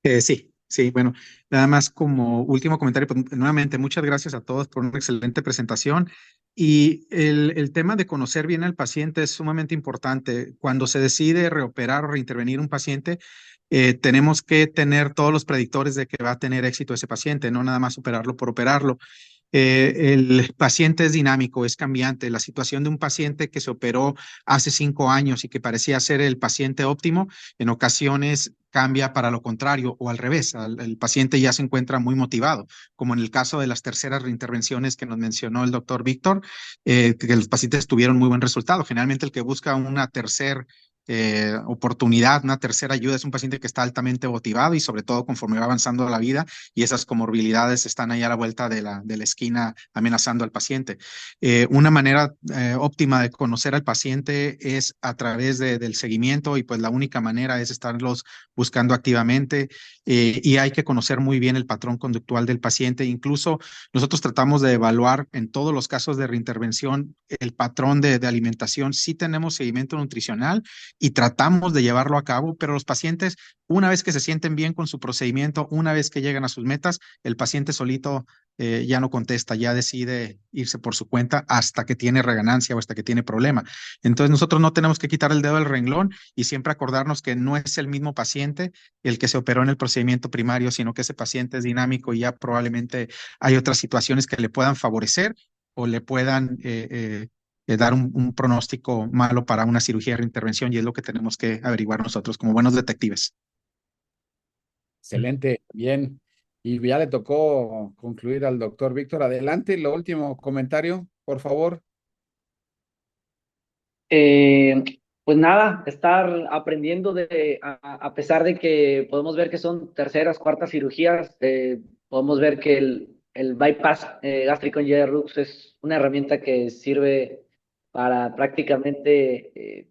Sí, bueno, nada más como último comentario, pues, nuevamente, muchas gracias a todos por una excelente presentación. Y el tema de conocer bien al paciente es sumamente importante. Cuando se decide reoperar o reintervenir un paciente, tenemos que tener todos los predictores de que va a tener éxito ese paciente, no nada más operarlo por operarlo. El paciente es dinámico, es cambiante. La situación de un paciente que se operó hace 5 años y que parecía ser el paciente óptimo, en ocasiones cambia para lo contrario o al revés. El paciente ya se encuentra muy motivado, como en el caso de las terceras reintervenciones que nos mencionó el doctor Víctor, que los pacientes tuvieron muy buen resultado. Generalmente el que busca una tercera oportunidad, una tercera ayuda. Es un paciente que está altamente motivado y sobre todo conforme va avanzando la vida y esas comorbilidades están ahí a la vuelta de la esquina amenazando al paciente. Una manera óptima de conocer al paciente es a través del seguimiento y pues la única manera es estarlos buscando activamente y hay que conocer muy bien el patrón conductual del paciente. Incluso nosotros tratamos de evaluar en todos los casos de reintervención el patrón de alimentación. Sí tenemos seguimiento nutricional y tratamos de llevarlo a cabo, pero los pacientes, una vez que se sienten bien con su procedimiento, una vez que llegan a sus metas, el paciente solito ya no contesta, ya decide irse por su cuenta hasta que tiene reganancia o hasta que tiene problema. Entonces nosotros no tenemos que quitar el dedo del renglón y siempre acordarnos que no es el mismo paciente el que se operó en el procedimiento primario, sino que ese paciente es dinámico y ya probablemente hay otras situaciones que le puedan favorecer o le puedan dar un pronóstico malo para una cirugía de reintervención y es lo que tenemos que averiguar nosotros como buenos detectives. Excelente, bien. Y ya le tocó concluir al doctor Víctor. Adelante, lo último comentario, por favor. Eh, pues nada, estar aprendiendo a pesar de que podemos ver que son terceras, cuartas cirugías, podemos ver que el bypass gástrico en GR-Rux es una herramienta que sirve para prácticamente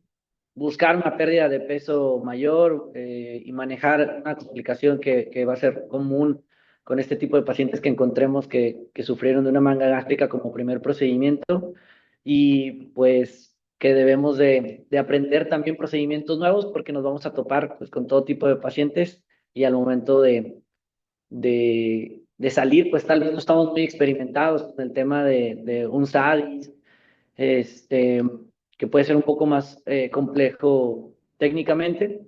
buscar una pérdida de peso mayor y manejar una complicación que va a ser común con este tipo de pacientes que encontremos que sufrieron de una manga gástrica como primer procedimiento y pues que debemos de aprender también procedimientos nuevos porque nos vamos a topar pues, con todo tipo de pacientes y al momento de salir pues tal vez no estamos muy experimentados con el tema de un SADIS, que puede ser un poco más complejo técnicamente,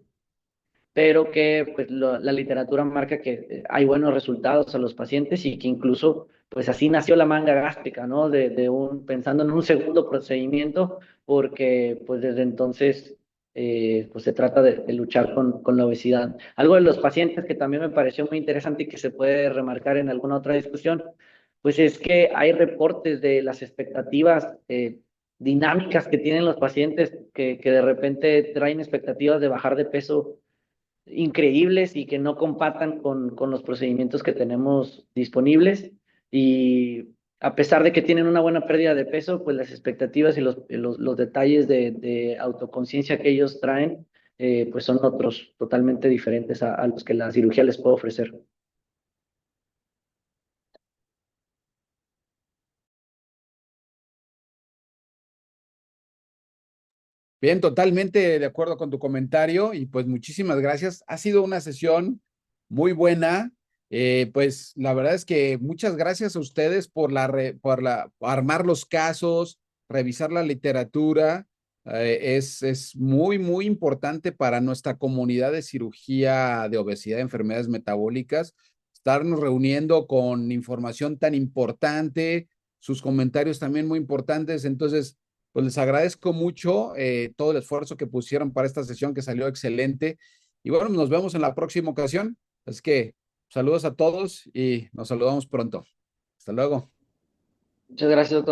pero que pues, la literatura marca que hay buenos resultados a los pacientes y que incluso pues así nació la manga gástrica, ¿no? Pensando en un segundo procedimiento, porque pues desde entonces pues se trata de luchar con la obesidad. Algo de los pacientes que también me pareció muy interesante y que se puede remarcar en alguna otra discusión, pues es que hay reportes de las expectativas dinámicas que tienen los pacientes que de repente traen expectativas de bajar de peso increíbles y que no compatan con los procedimientos que tenemos disponibles. Y a pesar de que tienen una buena pérdida de peso, pues las expectativas y los detalles de autoconciencia que ellos traen, pues son otros totalmente diferentes a los que la cirugía les puede ofrecer. Bien, totalmente de acuerdo con tu comentario y pues muchísimas gracias. Ha sido una sesión muy buena. Pues la verdad es que muchas gracias a ustedes por armar los casos, revisar la literatura. Es muy, muy importante para nuestra comunidad de cirugía de obesidad y enfermedades metabólicas, estarnos reuniendo con información tan importante, sus comentarios también muy importantes. Entonces, pues les agradezco mucho todo el esfuerzo que pusieron para esta sesión que salió excelente. Y bueno, nos vemos en la próxima ocasión. Es que saludos a todos y nos saludamos pronto. Hasta luego. Muchas gracias, doctor.